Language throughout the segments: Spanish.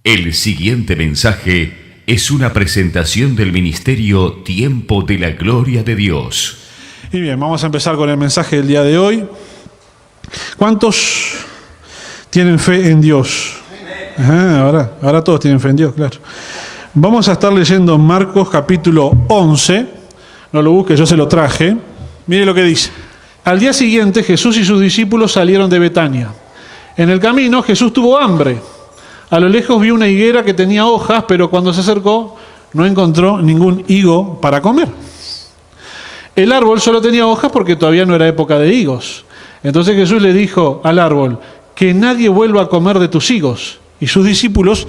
El siguiente mensaje es una presentación del ministerio Tiempo de la Gloria de Dios. Y bien, vamos a empezar con el mensaje del día de hoy. ¿Cuántos tienen fe en Dios? Ahora todos tienen fe en Dios, claro. Vamos a estar leyendo Marcos capítulo 11. No lo busque, yo se lo traje. Mire lo que dice. Al día siguiente Jesús y sus discípulos salieron de Betania. En el camino Jesús tuvo hambre. A lo lejos vio una higuera que tenía hojas, pero cuando se acercó no encontró ningún higo para comer. El árbol solo tenía hojas porque todavía no era época de higos. Entonces Jesús le dijo al árbol, que nadie vuelva a comer de tus higos. Y sus discípulos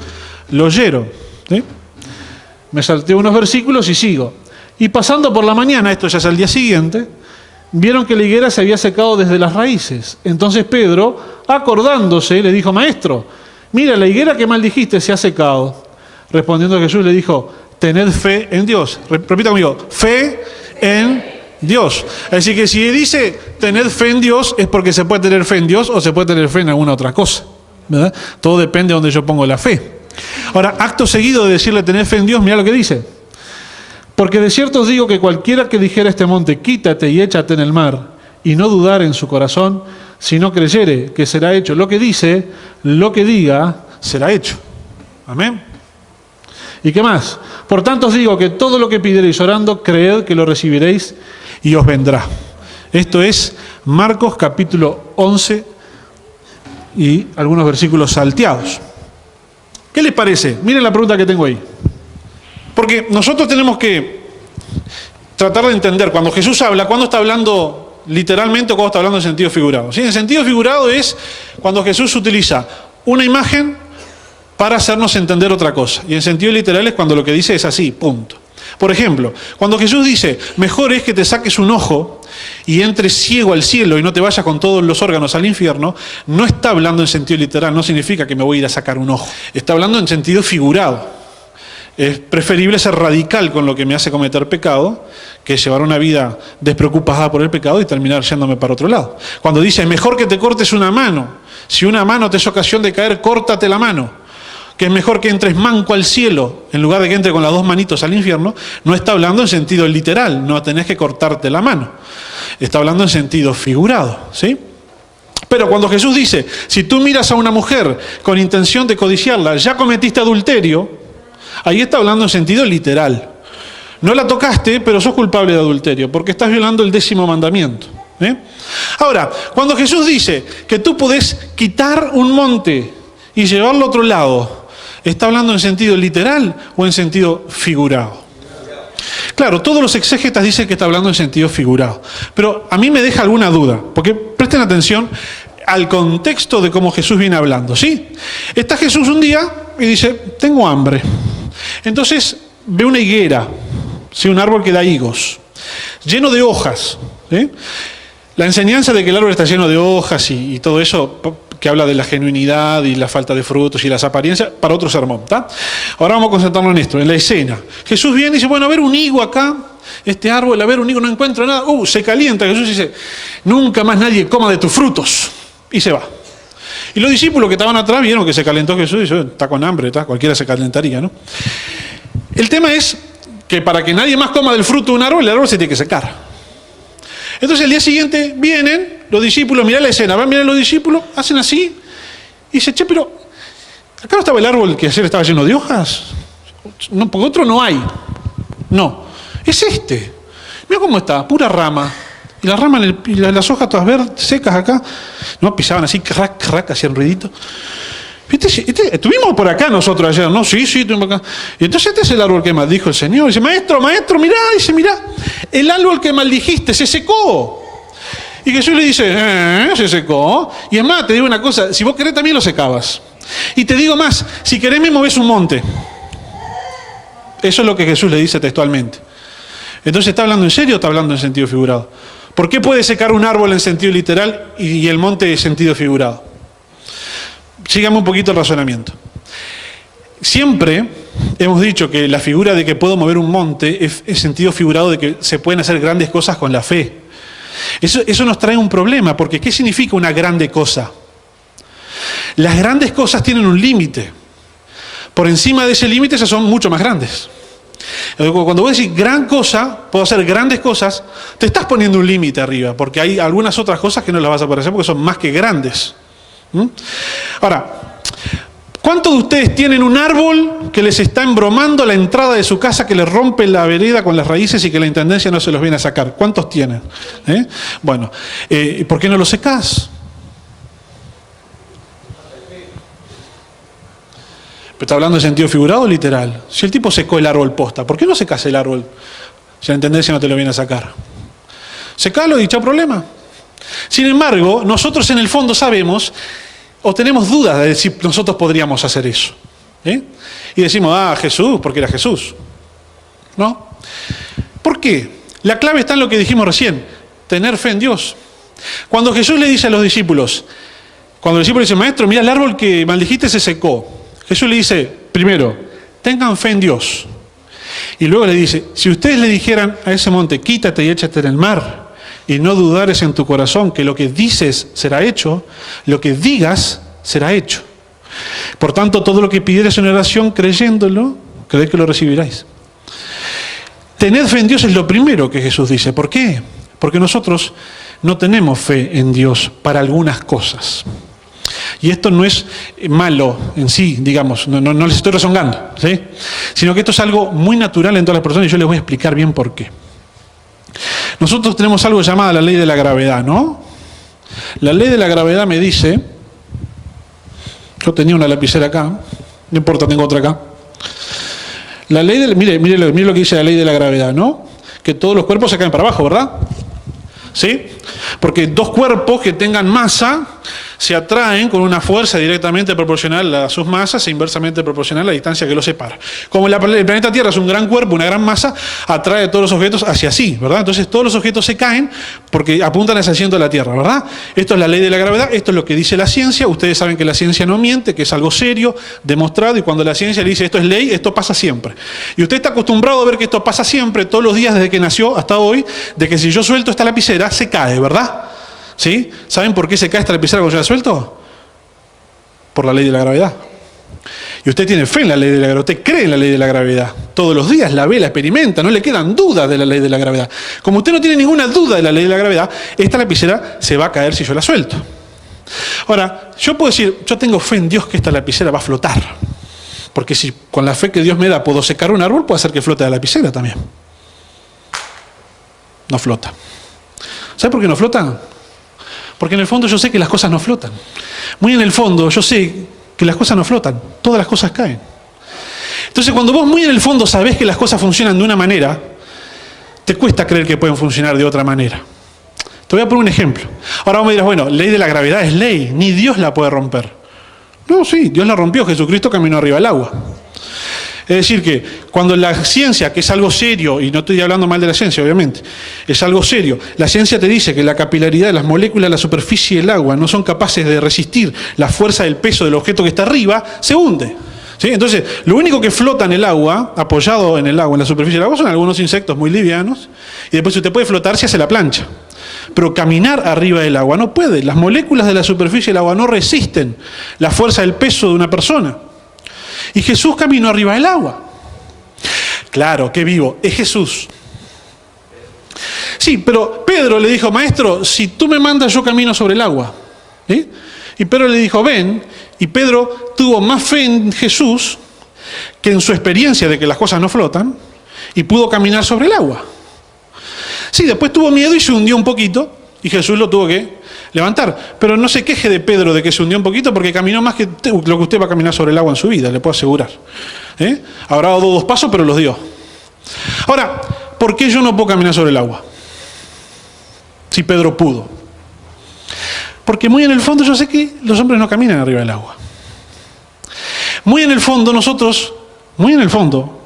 lo oyeron. ¿Sí? Me salté unos versículos y sigo. Y pasando por la mañana, esto ya es al día siguiente, vieron que la higuera se había secado desde las raíces. Entonces Pedro, acordándose, le dijo, Maestro, mira, la higuera que maldijiste se ha secado. Respondiendo Jesús le dijo, tened fe en Dios. Repita conmigo, fe en Dios. Así que si dice tened fe en Dios, es porque se puede tener fe en Dios o se puede tener fe en alguna otra cosa, ¿verdad? Todo depende de donde yo pongo la fe. Ahora, acto seguido de decirle tened fe en Dios, mira lo que dice. Porque de cierto os digo que cualquiera que dijera a este monte, quítate y échate en el mar, y no dudar en su corazón, si no creyere que será hecho lo que dice, lo que diga, será hecho. Amén. ¿Y qué más? Por tanto os digo que todo lo que pidiereis orando, creed que lo recibiréis y os vendrá. Esto es Marcos capítulo 11 y algunos versículos salteados. ¿Qué les parece? Miren la pregunta que tengo ahí. Porque nosotros tenemos que tratar de entender cuando Jesús habla, cuándo está hablando literalmente o cuándo está hablando en sentido figurado. ¿Sí? En sentido figurado es cuando Jesús utiliza una imagen para hacernos entender otra cosa. Y en sentido literal es cuando lo que dice es así, punto. Por ejemplo, cuando Jesús dice, mejor es que te saques un ojo y entres ciego al cielo y no te vayas con todos los órganos al infierno, no está hablando en sentido literal, no significa que me voy a ir a sacar un ojo. Está hablando en sentido figurado. Es preferible ser radical con lo que me hace cometer pecado que llevar una vida despreocupada por el pecado y terminar yéndome para otro lado. Cuando dice, mejor que te cortes una mano, si una mano te es ocasión de caer, córtate la mano. Que es mejor que entres manco al cielo, en lugar de que entre con las dos manitos al infierno, no está hablando en sentido literal, no tenés que cortarte la mano. Está hablando en sentido figurado, ¿sí? Pero cuando Jesús dice, si tú miras a una mujer con intención de codiciarla, ya cometiste adulterio, ahí está hablando en sentido literal. No la tocaste, pero sos culpable de adulterio, porque estás violando el 10º mandamiento. Ahora, cuando Jesús dice que tú podés quitar un monte y llevarlo a otro lado, ¿está hablando en sentido literal o en sentido figurado? Claro, todos los exégetas dicen que está hablando en sentido figurado. Pero a mí me deja alguna duda, porque presten atención al contexto de cómo Jesús viene hablando, ¿sí? Está Jesús un día y dice, tengo hambre. Entonces ve una higuera, ¿sí? Un árbol que da higos, lleno de hojas, ¿sí? La enseñanza de que el árbol está lleno de hojas y todo eso, que habla de la genuinidad y la falta de frutos y las apariencias, para otro sermón, ¿está? Ahora vamos a concentrarnos en esto, en la escena. Jesús viene y dice, bueno, a ver un higo acá, este árbol, a ver un higo, no encuentro nada. Se calienta. Jesús dice, nunca más nadie coma de tus frutos. Y se va. Y los discípulos que estaban atrás vieron que se calentó Jesús y dice, está con hambre, ¿está? Cualquiera se calentaría, ¿no? El tema es que para que nadie más coma del fruto de un árbol, el árbol se tiene que secar. Entonces el día siguiente vienen los discípulos, mirá la escena, van, miran los discípulos, hacen así, y dicen, che, pero acá no estaba el árbol que ayer estaba lleno de hojas. No, porque otro no hay. No, es este. Mira cómo está, pura rama. Y la rama y las hojas todas verdes, secas acá. No, pisaban así, crack, crack, hacían ruidito. Estuvimos por acá nosotros ayer, ¿no? Sí, estuvimos acá. Y entonces este es el árbol que maldijo el Señor. Dice, maestro, mirá, el árbol que maldijiste se secó. Y Jesús le dice, se secó. Y es más, te digo una cosa, si vos querés también lo secabas. Y te digo más, si querés me movés un monte. Eso es lo que Jesús le dice textualmente. Entonces, ¿está hablando en serio o está hablando en sentido figurado? ¿Por qué puede secar un árbol en sentido literal y el monte en sentido figurado? Sigamos un poquito el razonamiento. Siempre hemos dicho que la figura de que puedo mover un monte es sentido figurado de que se pueden hacer grandes cosas con la fe. Eso nos trae un problema, porque ¿qué significa una grande cosa? Las grandes cosas tienen un límite. Por encima de ese límite, esas son mucho más grandes. Cuando vos decís gran cosa, puedo hacer grandes cosas, te estás poniendo un límite arriba, porque hay algunas otras cosas que no las vas a poder hacer porque son más que grandes. Ahora, ¿cuántos de ustedes tienen un árbol que les está embromando la entrada de su casa, que les rompe la vereda con las raíces y que la intendencia no se los viene a sacar? ¿Cuántos tienen? Bueno, ¿por qué no lo secás? Pero está hablando en sentido figurado o literal. Si el tipo secó el árbol posta, ¿por qué no secás el árbol si la intendencia no te lo viene a sacar? Secalo y chao problema. Sin embargo, nosotros en el fondo sabemos o tenemos dudas de si nosotros podríamos hacer eso. Y decimos, Jesús, porque era Jesús. ¿No? ¿Por qué? La clave está en lo que dijimos recién, tener fe en Dios. Cuando Jesús le dice a los discípulos, cuando el discípulo dice, maestro, mira el árbol que maldijiste se secó. Jesús le dice, primero, tengan fe en Dios. Y luego le dice, si ustedes le dijeran a ese monte, quítate y échate en el mar, y no dudares en tu corazón que lo que dices será hecho, lo que digas será hecho. Por tanto, todo lo que pidieres en oración, creyéndolo, creed que lo recibiráis. Tened fe en Dios es lo primero que Jesús dice. ¿Por qué? Porque nosotros no tenemos fe en Dios para algunas cosas. Y esto no es malo en sí, digamos, no les estoy rezongando, ¿sí? Sino que esto es algo muy natural en todas las personas y yo les voy a explicar bien por qué. Nosotros tenemos algo llamado la ley de la gravedad, ¿no? La ley de la gravedad me dice, yo tenía una lapicera acá, no importa, tengo otra acá. La ley de, mire lo que dice la ley de la gravedad, ¿no? Que todos los cuerpos se caen para abajo, ¿verdad? ¿Sí? Porque dos cuerpos que tengan masa se atraen con una fuerza directamente proporcional a sus masas e inversamente proporcional a la distancia que los separa. Como el planeta Tierra es un gran cuerpo, una gran masa, atrae a todos los objetos hacia sí, ¿verdad? Entonces todos los objetos se caen porque apuntan hacia el centro de la Tierra, ¿verdad? Esto es la ley de la gravedad, esto es lo que dice la ciencia. Ustedes saben que la ciencia no miente, que es algo serio, demostrado, y cuando la ciencia le dice esto es ley, esto pasa siempre. Y usted está acostumbrado a ver que esto pasa siempre, todos los días desde que nació hasta hoy, de que si yo suelto esta lapicera, se cae, ¿verdad? ¿Sí? ¿Saben por qué se cae esta lapicera cuando yo la suelto? Por la ley de la gravedad. Y usted tiene fe en la ley de la gravedad, usted cree en la ley de la gravedad. Todos los días la ve, la experimenta, no le quedan dudas de la ley de la gravedad. Como usted no tiene ninguna duda de la ley de la gravedad, esta lapicera se va a caer si yo la suelto. Ahora, yo puedo decir, yo tengo fe en Dios que esta lapicera va a flotar. Porque si con la fe que Dios me da puedo secar un árbol, puedo hacer que flote la lapicera también. No flota. ¿Sabe por qué no flota? Porque en el fondo yo sé que las cosas no flotan. Muy en el fondo yo sé que las cosas no flotan, todas las cosas caen. Entonces cuando vos muy en el fondo sabés que las cosas funcionan de una manera, te cuesta creer que pueden funcionar de otra manera. Te voy a poner un ejemplo. Ahora vos me dirás, bueno, ley de la gravedad es ley, ni Dios la puede romper. No, sí, Dios la rompió, Jesucristo caminó arriba del agua. Es decir que cuando la ciencia, que es algo serio, y no estoy hablando mal de la ciencia obviamente, es algo serio, la ciencia te dice que la capilaridad de las moléculas de la superficie del agua no son capaces de resistir la fuerza del peso del objeto que está arriba, se hunde. ¿Sí? Entonces, lo único que flota en el agua, apoyado en el agua, en la superficie del agua, son algunos insectos muy livianos, y después si usted puede flotar, se hace la plancha. Pero caminar arriba del agua no puede, las moléculas de la superficie del agua no resisten la fuerza del peso de una persona. Y Jesús caminó arriba del agua. Claro, qué vivo, es Jesús. Sí, pero Pedro le dijo, maestro, si tú me mandas yo camino sobre el agua. ¿Sí? Y Pedro le dijo, ven. Y Pedro tuvo más fe en Jesús que en su experiencia de que las cosas no flotan y pudo caminar sobre el agua. Sí, después tuvo miedo y se hundió un poquito y Jesús lo tuvo que levantar. Pero no se queje de Pedro de que se hundió un poquito porque caminó más que lo que usted va a caminar sobre el agua en su vida, le puedo asegurar. Habrá dado 2 pasos, pero los dio. Ahora, ¿por qué yo no puedo caminar sobre el agua? Si Pedro pudo. Porque muy en el fondo yo sé que los hombres no caminan arriba del agua. Muy en el fondo nosotros, muy en el fondo,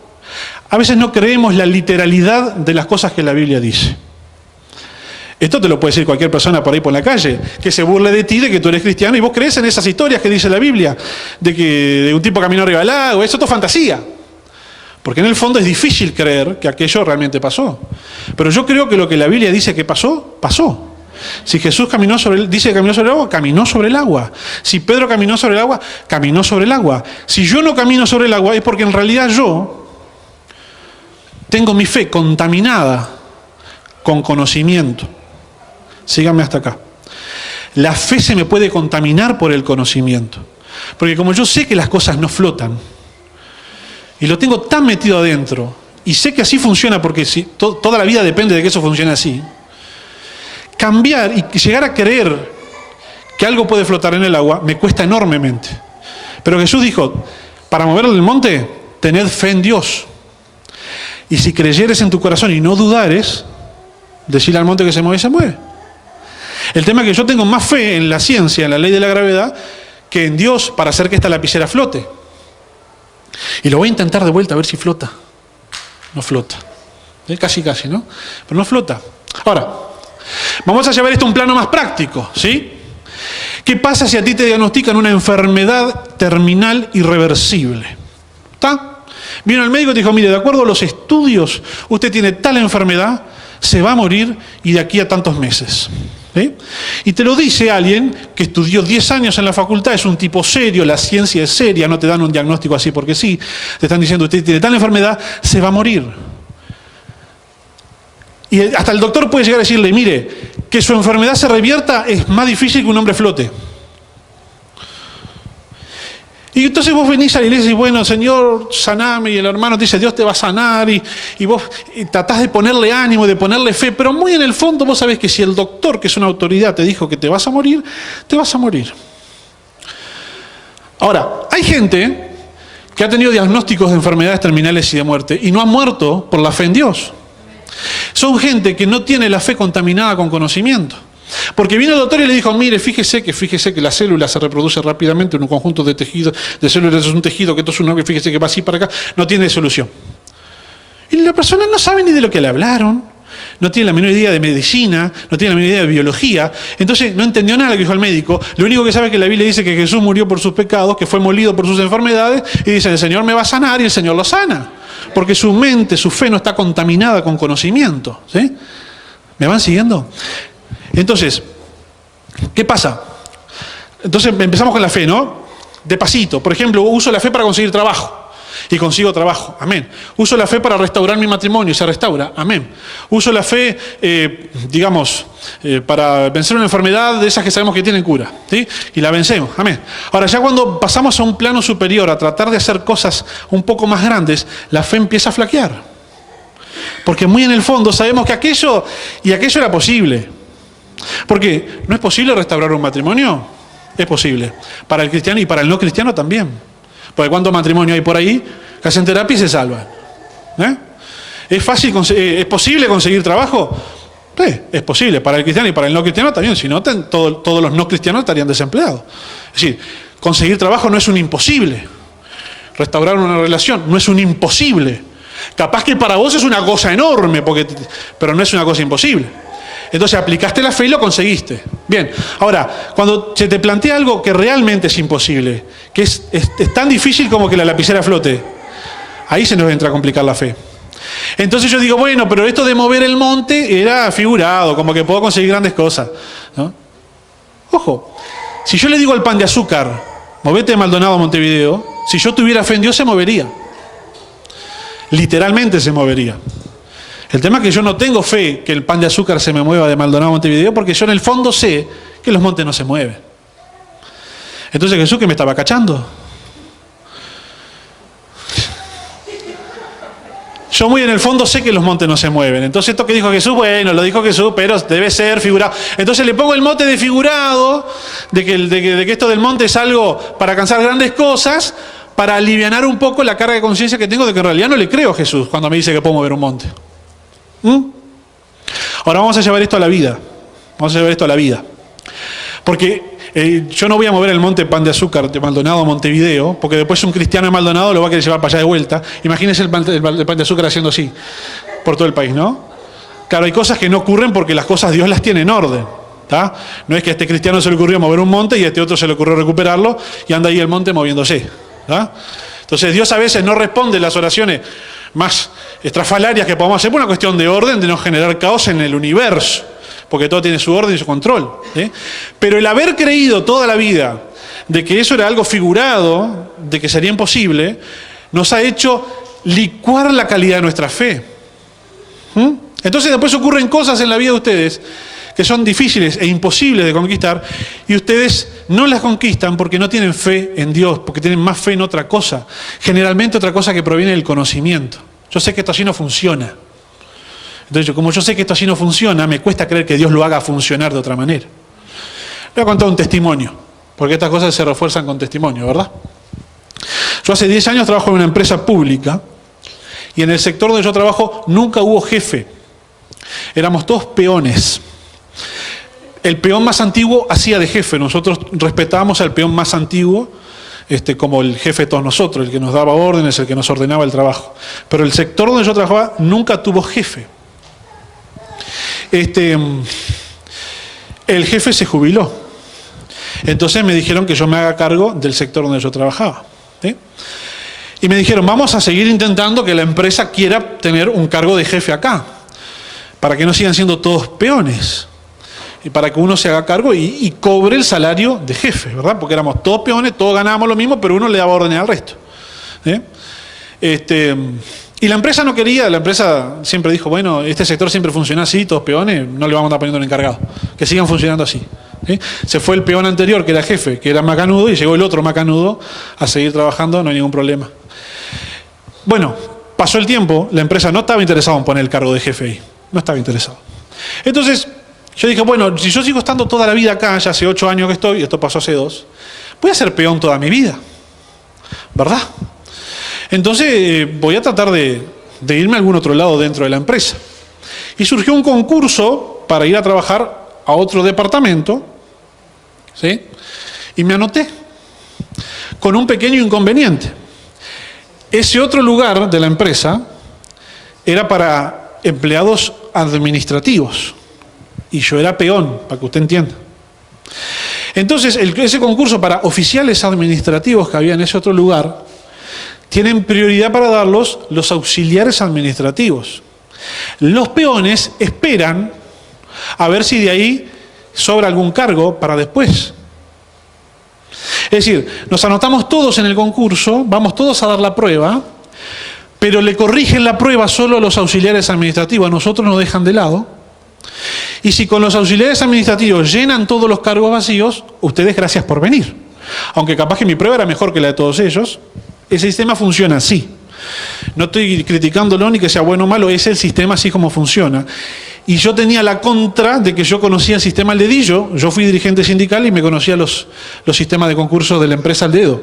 a veces no creemos la literalidad de las cosas que la Biblia dice. Esto te lo puede decir cualquier persona por ahí por la calle, que se burle de ti, de que tú eres cristiano, y vos crees en esas historias que dice la Biblia, de un tipo caminó arriba del agua, eso es todo fantasía. Porque en el fondo es difícil creer que aquello realmente pasó. Pero yo creo que lo que la Biblia dice que pasó, pasó. Si Jesús dice que caminó sobre el agua, caminó sobre el agua. Si Pedro caminó sobre el agua, caminó sobre el agua. Si yo no camino sobre el agua es porque en realidad yo tengo mi fe contaminada con conocimiento. Síganme hasta acá. La fe se me puede contaminar por el conocimiento. Porque como yo sé que las cosas no flotan, y lo tengo tan metido adentro, y sé que así funciona porque toda la vida depende de que eso funcione así, cambiar y llegar a creer que algo puede flotar en el agua me cuesta enormemente. Pero Jesús dijo, para mover el monte, tened fe en Dios. Y si creyeres en tu corazón y no dudares, decirle al monte que se mueve, se mueve. El tema es que yo tengo más fe en la ciencia, en la ley de la gravedad, que en Dios para hacer que esta lapicera flote. Y lo voy a intentar de vuelta a ver si flota. No flota. Casi, ¿no? Pero no flota. Ahora, vamos a llevar esto a un plano más práctico, ¿sí? ¿Qué pasa si a ti te diagnostican una enfermedad terminal irreversible? ¿Está? Vino el médico y te dijo, mire, de acuerdo a los estudios, usted tiene tal enfermedad, se va a morir y de aquí a tantos meses. ¿Sí? Y te lo dice alguien que estudió 10 años en la facultad, es un tipo serio, la ciencia es seria, no te dan un diagnóstico así porque sí, te están diciendo, usted tiene tal enfermedad, se va a morir. Y hasta el doctor puede llegar a decirle, mire, que su enfermedad se revierta es más difícil que un hombre flote. Y entonces vos venís a la iglesia y bueno, Señor, saname, y el hermano te dice, Dios te va a sanar, y vos tratás de ponerle ánimo, de ponerle fe, pero muy en el fondo vos sabés que si el doctor, que es una autoridad, te dijo que te vas a morir, te vas a morir. Ahora, hay gente que ha tenido diagnósticos de enfermedades terminales y de muerte, y no ha muerto por la fe en Dios. Son gente que no tiene la fe contaminada con conocimiento. Porque vino el doctor y le dijo, mire, fíjese que la célula se reproduce rápidamente en un conjunto de tejidos, de células, es un tejido, que esto es un órgano, fíjese que va así para acá, no tiene solución. Y la persona no sabe ni de lo que le hablaron, no tiene la menor idea de medicina, no tiene la menor idea de biología, entonces no entendió nada de lo que dijo el médico. Lo único que sabe es que la Biblia dice que Jesús murió por sus pecados, que fue molido por sus enfermedades, y dice, el Señor me va a sanar, y el Señor lo sana. Porque su mente, su fe no está contaminada con conocimiento. ¿Sí? ¿Me van siguiendo? Entonces, ¿qué pasa? Entonces empezamos con la fe, ¿no? De pasito. Por ejemplo, uso la fe para conseguir trabajo. Y consigo trabajo. Amén. Uso la fe para restaurar mi matrimonio y se restaura. Amén. Uso la fe, para vencer una enfermedad de esas que sabemos que tienen cura. ¿Sí? Y la vencemos. Amén. Ahora, ya cuando pasamos a un plano superior, a tratar de hacer cosas un poco más grandes, la fe empieza a flaquear. Porque muy en el fondo sabemos que aquello era posible. Porque ¿no es posible restaurar un matrimonio? Es posible. Para el cristiano y para el no cristiano también. Porque ¿cuántos matrimonios hay por ahí que hacen terapia y se salvan? ¿Es posible conseguir trabajo? Sí, es posible. Para el cristiano y para el no cristiano también. Si no, todos los no cristianos estarían desempleados. Es decir, conseguir trabajo no es un imposible. Restaurar una relación no es un imposible. Capaz que para vos es una cosa enorme, pero no es una cosa imposible. Entonces aplicaste la fe y lo conseguiste. Bien, ahora, cuando se te plantea algo que realmente es imposible, que es tan difícil como que la lapicera flote, ahí se nos entra a complicar la fe. Entonces yo digo, bueno, pero esto de mover el monte era figurado, como que puedo conseguir grandes cosas, ¿no? Ojo, si yo le digo al pan de azúcar, movete de Maldonado a Montevideo, si yo tuviera fe en Dios se movería. Literalmente se movería. El tema es que yo no tengo fe que el pan de azúcar se me mueva de Maldonado a Montevideo porque yo en el fondo sé que los montes no se mueven. Entonces Jesús, ¿qué me estaba cachando? Yo muy en el fondo sé que los montes no se mueven. Entonces esto que dijo Jesús, bueno, lo dijo Jesús, pero debe ser figurado. Entonces le pongo el mote de figurado, de que esto del monte es algo para alcanzar grandes cosas, para alivianar un poco la carga de conciencia que tengo de que en realidad no le creo a Jesús cuando me dice que puedo mover un monte. Ahora vamos a llevar esto a la vida. Porque yo no voy a mover el monte Pan de Azúcar de Maldonado a Montevideo, porque después un cristiano de Maldonado lo va a querer llevar para allá de vuelta. Imagínense el pan de azúcar haciendo así, por todo el país, ¿no? Claro, hay cosas que no ocurren porque las cosas Dios las tiene en orden. ¿Tá? No es que a este cristiano se le ocurrió mover un monte y a este otro se le ocurrió recuperarlo y anda ahí el monte moviéndose. ¿Tá? Entonces Dios a veces no responde las oraciones más estrafalarias que podamos hacer por una cuestión de orden, de no generar caos en el universo. porque todo tiene su orden y su control. Pero el haber creído toda la vida de que eso era algo figurado, de que sería imposible, nos ha hecho licuar la calidad de nuestra fe. Entonces después ocurren cosas en la vida de ustedes que son difíciles e imposibles de conquistar, y ustedes no las conquistan porque no tienen fe en Dios, porque tienen más fe en otra cosa, generalmente otra cosa que proviene del conocimiento. Yo sé que esto así no funciona. Entonces, como yo sé que esto así no funciona, me cuesta creer que Dios lo haga funcionar de otra manera. Le voy a contar un testimonio, porque estas cosas se refuerzan con testimonio, ¿verdad? Yo hace 10 años trabajo en una empresa pública, y en el sector donde yo trabajo nunca hubo jefe. Éramos todos peones. El peón más antiguo hacía de jefe. Nosotros respetábamos al peón más antiguo como el jefe de todos nosotros, el que nos daba órdenes, el que nos ordenaba el trabajo. Pero el sector donde yo trabajaba nunca tuvo jefe. El jefe se jubiló. Entonces me dijeron que yo me haga cargo del sector donde yo trabajaba. ¿Sí? Y me dijeron, vamos a seguir intentando que la empresa quiera tener un cargo de jefe acá, para que no sigan siendo todos peones. Y para que uno se haga cargo y cobre el salario de jefe, ¿verdad? Porque éramos todos peones, todos ganábamos lo mismo, pero uno le daba orden al resto. Y la empresa no quería, la empresa siempre dijo, bueno, este sector siempre funciona así, todos peones, no le vamos a estar poniendo un encargado, que sigan funcionando así. Se fue el peón anterior, que era jefe, que era macanudo, y llegó el otro macanudo a seguir trabajando, no hay ningún problema. Bueno, pasó el tiempo, la empresa no estaba interesada en poner el cargo de jefe ahí, no estaba interesado. Entonces, yo dije, bueno, si yo sigo estando toda la vida acá, ya hace 8 años que estoy, y esto pasó hace 2, voy a ser peón toda mi vida, ¿verdad? Entonces voy a tratar de irme a algún otro lado dentro de la empresa. Y surgió un concurso para ir a trabajar a otro departamento, ¿sí? Y me anoté, con un pequeño inconveniente. Ese otro lugar de la empresa era para empleados administrativos. Y yo era peón, para que usted entienda. Entonces, ese concurso para oficiales administrativos que había en ese otro lugar, tienen prioridad para darlos los auxiliares administrativos. Los peones esperan a ver si de ahí sobra algún cargo para después. Es decir, nos anotamos todos en el concurso, vamos todos a dar la prueba, pero le corrigen la prueba solo a los auxiliares administrativos, a nosotros nos dejan de lado. Y si con los auxiliares administrativos llenan todos los cargos vacíos, ustedes gracias por venir. Aunque capaz que mi prueba era mejor que la de todos ellos, ese sistema funciona así. No estoy criticándolo ni que sea bueno o malo, es el sistema así como funciona. Y yo tenía la contra de que yo conocía el sistema al dedillo, yo fui dirigente sindical y me conocía los sistemas de concursos de la empresa al dedo.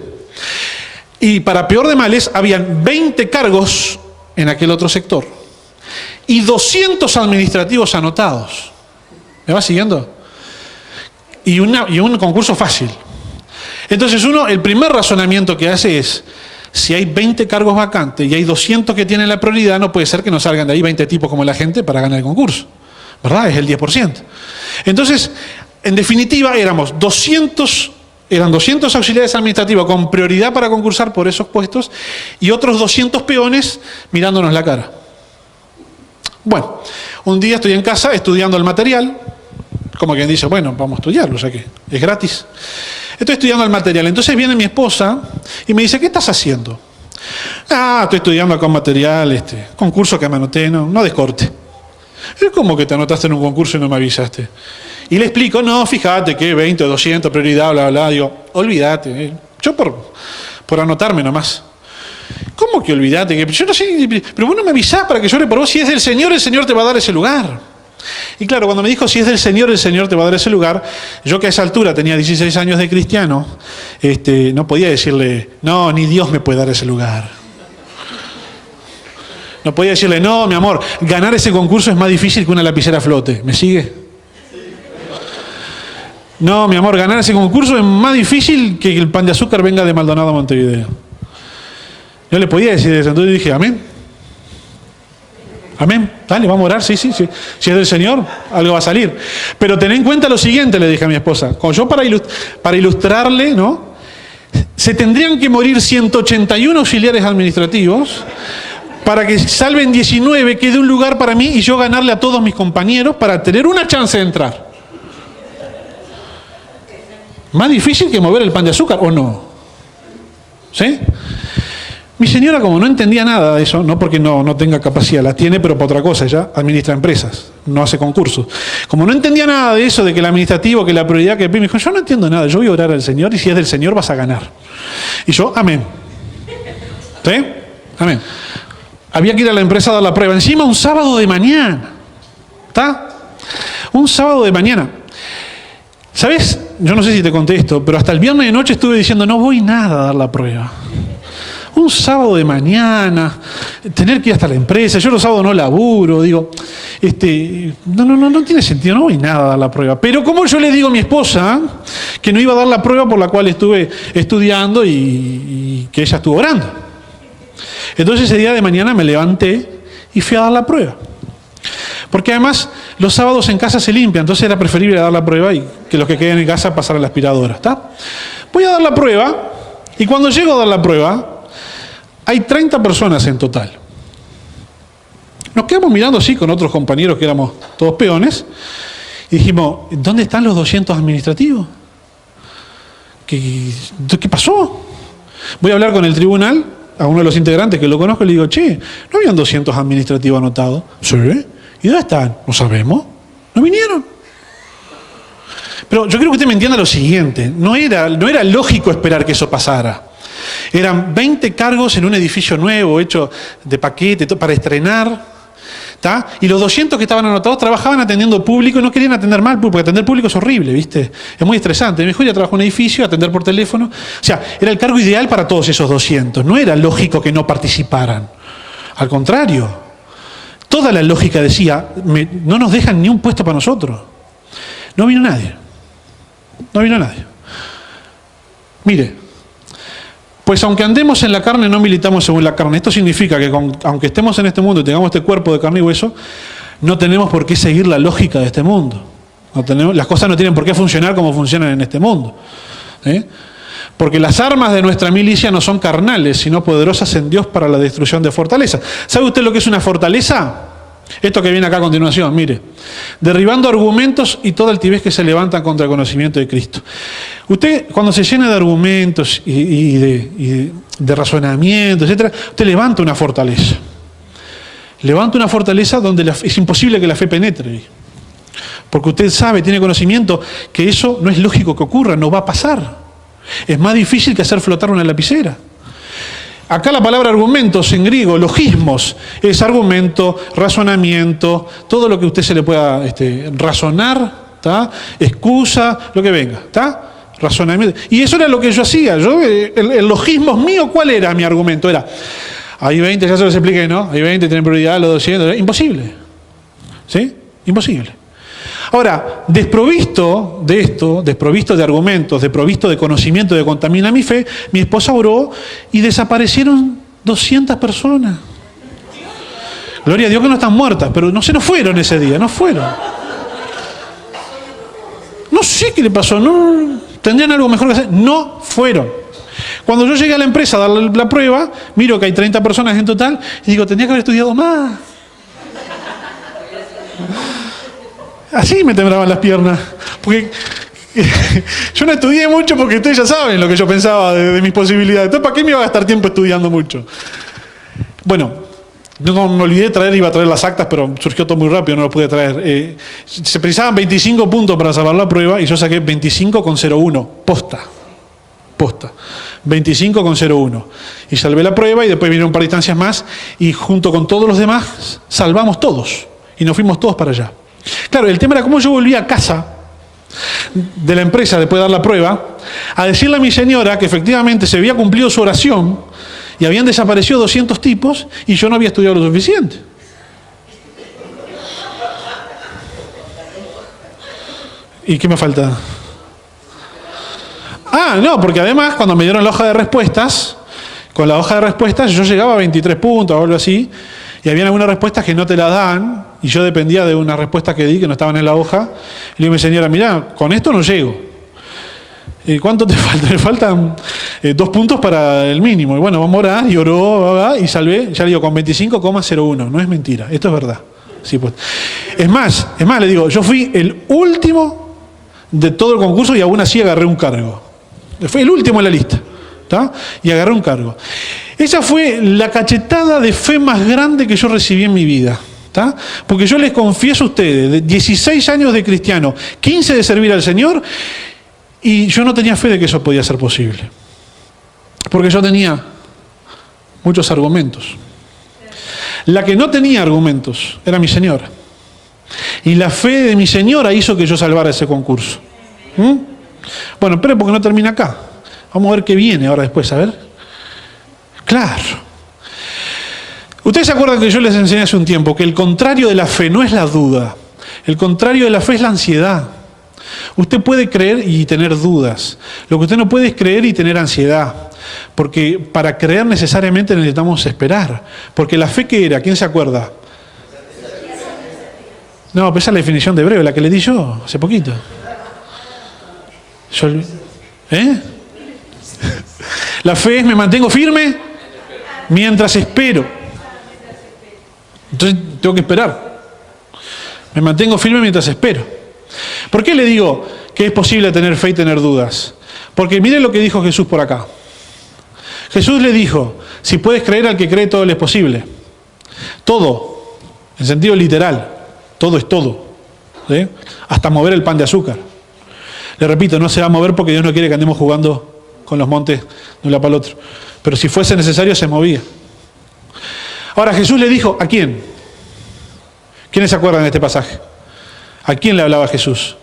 Y para peor de males, habían 20 cargos en aquel otro sector y 200 administrativos anotados. ¿Me va siguiendo? Y un concurso fácil. Entonces el primer razonamiento que hace es, si hay 20 cargos vacantes y hay 200 que tienen la prioridad, no puede ser que no salgan de ahí 20 tipos como la gente para ganar el concurso, ¿verdad? Es el 10%. Entonces, en definitiva, eran 200 auxiliares administrativos con prioridad para concursar por esos puestos y otros 200 peones mirándonos la cara. Bueno, un día estoy en casa estudiando el material, como quien dice, bueno, vamos a estudiarlo, o sea que es gratis. Estoy estudiando el material. Entonces viene mi esposa y me dice, ¿qué estás haciendo? Estoy estudiando acá un material, concurso que me anoté, no descorte. ¿Cómo que te anotaste en un concurso y no me avisaste? Y le explico, no, fíjate que 20, 200, prioridad, bla, bla, digo, olvídate. Yo por anotarme nomás. ¿Cómo que olvídate? Yo no sé, pero vos no me avisás para que yo ore por vos. Si es del Señor, el Señor te va a dar ese lugar. Y claro, cuando me dijo, si es del Señor, el Señor te va a dar ese lugar, yo que a esa altura tenía 16 años de cristiano, no podía decirle, no, ni Dios me puede dar ese lugar. No podía decirle, no, mi amor, ganar ese concurso es más difícil que una lapicera flote. ¿Me sigue? No, mi amor, ganar ese concurso es más difícil que el pan de azúcar venga de Maldonado a Montevideo. Yo le podía decir eso, entonces dije, amén. Amén, dale, vamos a orar, sí. Si es del Señor, algo va a salir. Pero ten en cuenta lo siguiente, le dije a mi esposa. Como yo para ilustrarle, ¿no? Se tendrían que morir 181 auxiliares administrativos para que salven 19, quede un lugar para mí y yo ganarle a todos mis compañeros para tener una chance de entrar. Más difícil que mover el pan de azúcar, ¿o no? ¿Sí? Mi señora, como no entendía nada de eso, no porque no tenga capacidad, la tiene, pero para otra cosa, ella administra empresas, no hace concursos. Como no entendía nada de eso, de que el administrativo, que la prioridad, que me dijo, yo no entiendo nada, yo voy a orar al Señor y si es del Señor vas a ganar. Y yo, amén. ¿Sí? Amén. Había que ir a la empresa a dar la prueba. Encima un sábado de mañana. ¿Está? Un sábado de mañana. ¿Sabes? Yo no sé si te conté esto, pero hasta el viernes de noche estuve diciendo, no voy nada a dar la prueba. Un sábado de mañana, tener que ir hasta la empresa, yo los sábados no laburo, digo, no tiene sentido, no voy nada a dar la prueba. Pero como yo le digo a mi esposa que no iba a dar la prueba por la cual estuve estudiando y que ella estuvo orando. Entonces ese día de mañana me levanté y fui a dar la prueba. Porque además los sábados en casa se limpia, entonces era preferible dar la prueba y que los que queden en casa pasar a la aspiradora. ¿Está? Voy a dar la prueba y cuando llego a dar la prueba, hay 30 personas en total. Nos quedamos mirando así con otros compañeros que éramos todos peones y dijimos, ¿dónde están los 200 administrativos? ¿Qué pasó? Voy a hablar con el tribunal, a uno de los integrantes que lo conozco, y le digo, che, ¿no habían 200 administrativos anotados? Sí. ¿Y dónde están? No sabemos. ¿No vinieron? Pero yo creo que usted me entienda lo siguiente, no era lógico esperar que eso pasara. Eran 20 cargos en un edificio nuevo, hecho de paquete, para estrenar. ¿Tá? Y los 200 que estaban anotados trabajaban atendiendo público y no querían atender mal, porque atender público es horrible, ¿viste? Es muy estresante. Mejor ya trabajó en un edificio, atender por teléfono. O sea, era el cargo ideal para todos esos 200. No era lógico que no participaran. Al contrario, toda la lógica decía, no nos dejan ni un puesto para nosotros. No vino nadie. No vino nadie. Mire, pues aunque andemos en la carne, no militamos según la carne. Esto significa que aunque estemos en este mundo y tengamos este cuerpo de carne y hueso, no tenemos por qué seguir la lógica de este mundo. Las cosas no tienen por qué funcionar como funcionan en este mundo. Porque las armas de nuestra milicia no son carnales, sino poderosas en Dios para la destrucción de fortalezas. ¿Sabe usted lo que es una fortaleza? Esto que viene acá a continuación, mire. Derribando argumentos y toda altivez que se levantan contra el conocimiento de Cristo. Usted, cuando se llena de argumentos y de razonamiento, etc., usted levanta una fortaleza. Levanta una fortaleza donde es imposible que la fe penetre. Porque usted sabe, tiene conocimiento, que eso no es lógico que ocurra, no va a pasar. Es más difícil que hacer flotar una lapicera. Acá la palabra argumentos en griego, logismos, es argumento, razonamiento, todo lo que usted se le pueda razonar, ¿tá? Excusa, lo que venga, ¿tá? Razonamiento. Y eso era lo que yo hacía. El logismo mío, ¿cuál era mi argumento? Era, hay 20, ya se los expliqué, ¿no? Hay 20, tienen prioridad, los 200, imposible. ¿Sí? Imposible. Ahora, desprovisto de esto, desprovisto de argumentos, desprovisto de conocimiento que contamina mi fe, mi esposa oró y desaparecieron 200 personas. Gloria a Dios que no están muertas, pero no se nos fueron ese día, no fueron. No sé qué le pasó, no tendrían algo mejor que hacer, no fueron. Cuando yo llegué a la empresa a dar la prueba, miro que hay 30 personas en total y digo, tendría que haber estudiado más. Así me temblaban las piernas, porque yo no estudié mucho porque ustedes ya saben lo que yo pensaba de mis posibilidades. Entonces, ¿para qué me iba a gastar tiempo estudiando mucho? Bueno, no me olvidé de traer, iba a traer las actas, pero surgió todo muy rápido, no lo pude traer. Se precisaban 25 puntos para salvar la prueba y yo saqué 25,01, posta. 25,01. Y salvé la prueba y después vinieron un par de instancias más y junto con todos los demás salvamos todos y nos fuimos todos para allá. Claro, el tema era cómo yo volví a casa de la empresa después de dar la prueba a decirle a mi señora que efectivamente se había cumplido su oración y habían desaparecido 200 tipos y yo no había estudiado lo suficiente. ¿Y qué me falta? No, porque además cuando me dieron la hoja de respuestas, con la hoja de respuestas yo llegaba a 23 puntos o algo así, y había algunas respuestas que no te las dan, y yo dependía de una respuesta que di, que no estaban en la hoja, y le digo a mi señora, mirá, con esto no llego. ¿Cuánto te falta? Me faltan 2 puntos para el mínimo. Y bueno, vamos a orar, y oró, y salvé, ya le digo, con 25,01. No es mentira, esto es verdad. Sí, pues. Es más, le digo, yo fui el último de todo el concurso y aún así agarré un cargo. Fue el último en la lista, ¿tá? Y agarré un cargo. Esa fue la cachetada de fe más grande que yo recibí en mi vida, ¿tá? Porque yo les confieso a ustedes, de 16 años de cristiano, 15 de servir al Señor, y yo no tenía fe de que eso podía ser posible. Porque yo tenía muchos argumentos. La que no tenía argumentos era mi señora. Y la fe de mi señora hizo que yo salvara ese concurso. Bueno, esperen porque no termina acá. Vamos a ver qué viene ahora después, a ver. Claro. Ustedes se acuerdan que yo les enseñé hace un tiempo que el contrario de la fe no es la duda. El contrario de la fe es la ansiedad. Usted puede creer y tener dudas. Lo que usted no puede es creer y tener ansiedad. Porque para creer necesariamente necesitamos esperar. Porque la fe, ¿qué era? ¿Quién se acuerda? No, pero esa es la definición de hebreo, la que le di yo hace poquito. La fe es me mantengo firme mientras espero. Entonces tengo que esperar. Me mantengo firme mientras espero. ¿Por qué le digo que es posible tener fe y tener dudas? Porque miren lo que dijo Jesús por acá. Jesús le dijo, si puedes creer al que cree, todo le es posible. Todo, en sentido literal, todo es todo. ¿Sí? Hasta mover el pan de azúcar. Le repito, no se va a mover porque Dios no quiere que andemos jugando con los montes de un lado para el otro. Pero si fuese necesario, se movía. Ahora Jesús le dijo, ¿a quién? ¿Quiénes se acuerdan de este pasaje? ¿A quién le hablaba Jesús?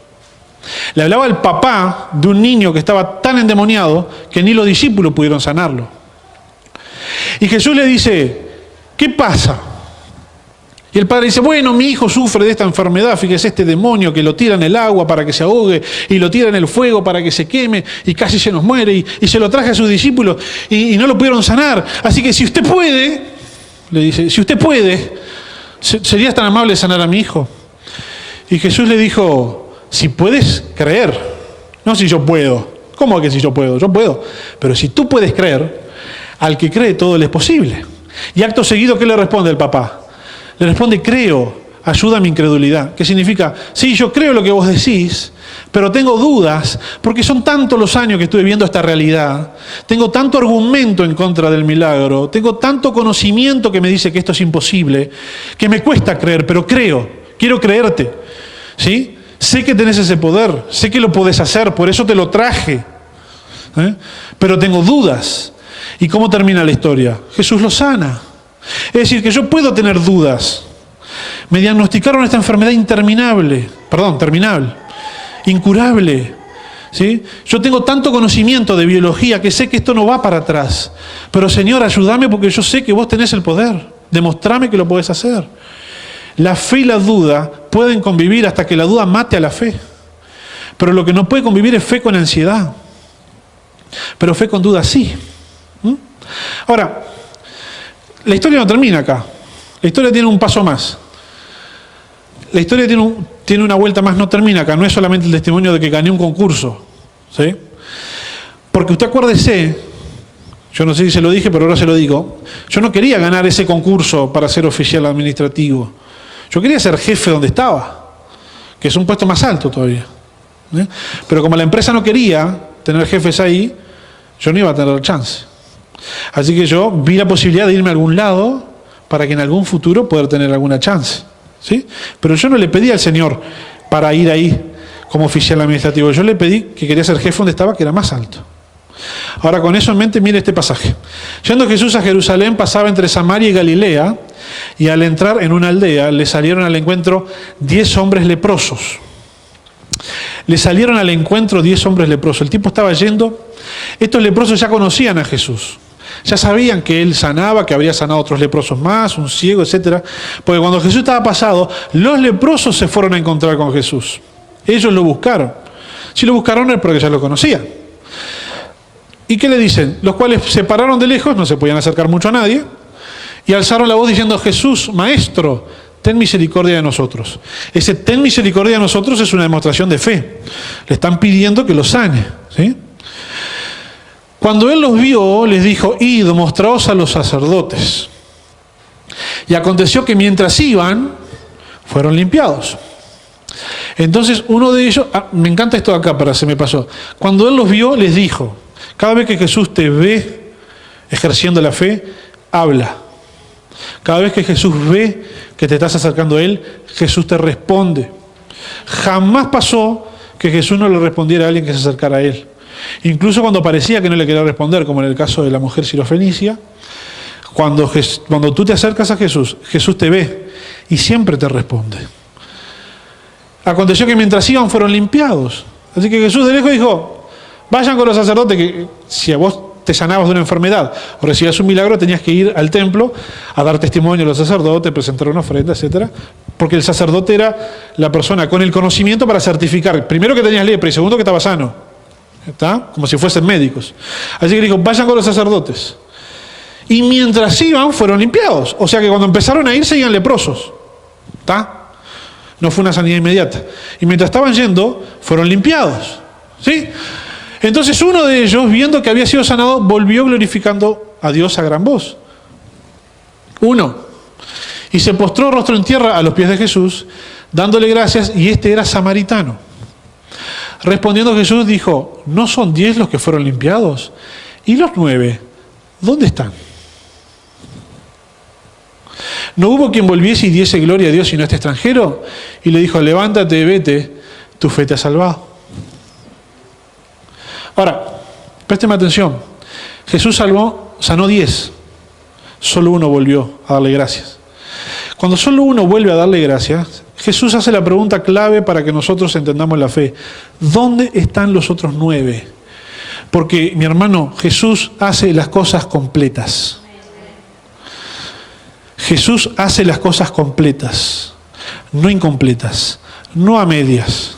Le hablaba al papá de un niño que estaba tan endemoniado que ni los discípulos pudieron sanarlo. Y Jesús le dice, ¿qué pasa? Y el padre dice, bueno, mi hijo sufre de esta enfermedad, fíjese este demonio que lo tira en el agua para que se ahogue y lo tira en el fuego para que se queme y casi se nos muere y se lo traje a sus discípulos y no lo pudieron sanar. Así que si usted puede, le dice, si usted puede, ¿serías tan amable de sanar a mi hijo? Y Jesús le dijo, si puedes creer, no si yo puedo. ¿Cómo que si yo puedo? Yo puedo. Pero si tú puedes creer, al que cree todo le es posible. Y acto seguido, ¿qué le responde el papá? Le responde, creo, ayuda a mi incredulidad. ¿Qué significa? Sí, yo creo lo que vos decís, pero tengo dudas, porque son tantos los años que estuve viendo esta realidad. Tengo tanto argumento en contra del milagro, tengo tanto conocimiento que me dice que esto es imposible, que me cuesta creer, pero creo, quiero creerte. ¿Sí? Sé que tenés ese poder, sé que lo podés hacer, por eso te lo traje. Pero tengo dudas. ¿Y cómo termina la historia? Jesús lo sana. Es decir, que yo puedo tener dudas. Me diagnosticaron esta enfermedad terminable, incurable. ¿Sí? Yo tengo tanto conocimiento de biología que sé que esto no va para atrás. Pero Señor, ayúdame porque yo sé que vos tenés el poder. Demostrame que lo podés hacer. La fe y la duda pueden convivir hasta que la duda mate a la fe. Pero lo que no puede convivir es fe con ansiedad. Pero fe con duda sí. Ahora, la historia no termina acá. La historia tiene un paso más. La historia tiene una vuelta más, no termina acá. No es solamente el testimonio de que gané un concurso. ¿Sí? Porque usted acuérdese, yo no sé si se lo dije, pero ahora se lo digo. Yo no quería ganar ese concurso para ser oficial administrativo. Yo quería ser jefe donde estaba, que es un puesto más alto todavía. Pero como la empresa no quería tener jefes ahí, yo no iba a tener chance. Así que yo vi la posibilidad de irme a algún lado para que en algún futuro poder tener alguna chance. ¿Sí? Pero yo no le pedí al Señor para ir ahí como oficial administrativo. Yo le pedí que quería ser jefe donde estaba, que era más alto. Ahora, con eso en mente, mire este pasaje. Yendo Jesús a Jerusalén, pasaba entre Samaria y Galilea, y al entrar en una aldea, le salieron al encuentro 10 hombres leprosos. Le salieron al encuentro 10 hombres leprosos. El tipo estaba yendo. Estos leprosos ya conocían a Jesús. Ya sabían que él sanaba, que habría sanado otros leprosos más, un ciego, etc. Porque cuando Jesús estaba pasado, los leprosos se fueron a encontrar con Jesús. Ellos lo buscaron. Si lo buscaron es porque ya lo conocían. ¿Y qué le dicen? Los cuales se pararon de lejos, no se podían acercar mucho a nadie, y alzaron la voz diciendo, Jesús, Maestro, ten misericordia de nosotros. Ese ten misericordia de nosotros es una demostración de fe. Le están pidiendo que lo sane. ¿Sí? Cuando él los vio, les dijo: id, mostraos a los sacerdotes. Y aconteció que mientras iban, fueron limpiados. Entonces uno de ellos, me encanta esto de acá, se me pasó. Cuando él los vio, les dijo: cada vez que Jesús te ve ejerciendo la fe, habla. Cada vez que Jesús ve que te estás acercando a él, Jesús te responde. Jamás pasó que Jesús no le respondiera a alguien que se acercara a él. Incluso cuando parecía que no le quería responder, como en el caso de la mujer sirofenicia, cuando tú te acercas a Jesús, Jesús te ve y siempre te responde. Aconteció que mientras iban fueron limpiados. Así que Jesús de lejos dijo: vayan con los sacerdotes, que si a vos te sanabas de una enfermedad o recibías un milagro, tenías que ir al templo a dar testimonio a los sacerdotes, presentar una ofrenda, etc. Porque el sacerdote era la persona con el conocimiento para certificar, primero, que tenías lepra y segundo, que estaba sano. ¿Está? Como si fuesen médicos. Así que dijo: vayan con los sacerdotes. Y mientras iban fueron limpiados. O sea que cuando empezaron a ir seguían leprosos. ¿Está? No fue una sanidad inmediata. Y mientras estaban yendo, fueron limpiados. ¿Sí? Entonces uno de ellos, viendo que había sido sanado, volvió glorificando a Dios a gran voz. Uno. Y se postró rostro en tierra a los pies de Jesús, dándole gracias, y este era samaritano. Respondiendo Jesús dijo: ¿no son 10 los que fueron limpiados? ¿Y los 9? ¿Dónde están? ¿No hubo quien volviese y diese gloria a Dios sino a este extranjero? Y le dijo: levántate, vete, tu fe te ha salvado. Ahora, présteme atención. Jesús sanó 10. Solo uno volvió a darle gracias. Cuando solo uno vuelve a darle gracias, Jesús hace la pregunta clave para que nosotros entendamos la fe: ¿dónde están los otros 9? Porque, mi hermano, Jesús hace las cosas completas. Jesús hace las cosas completas, no incompletas, no a medias.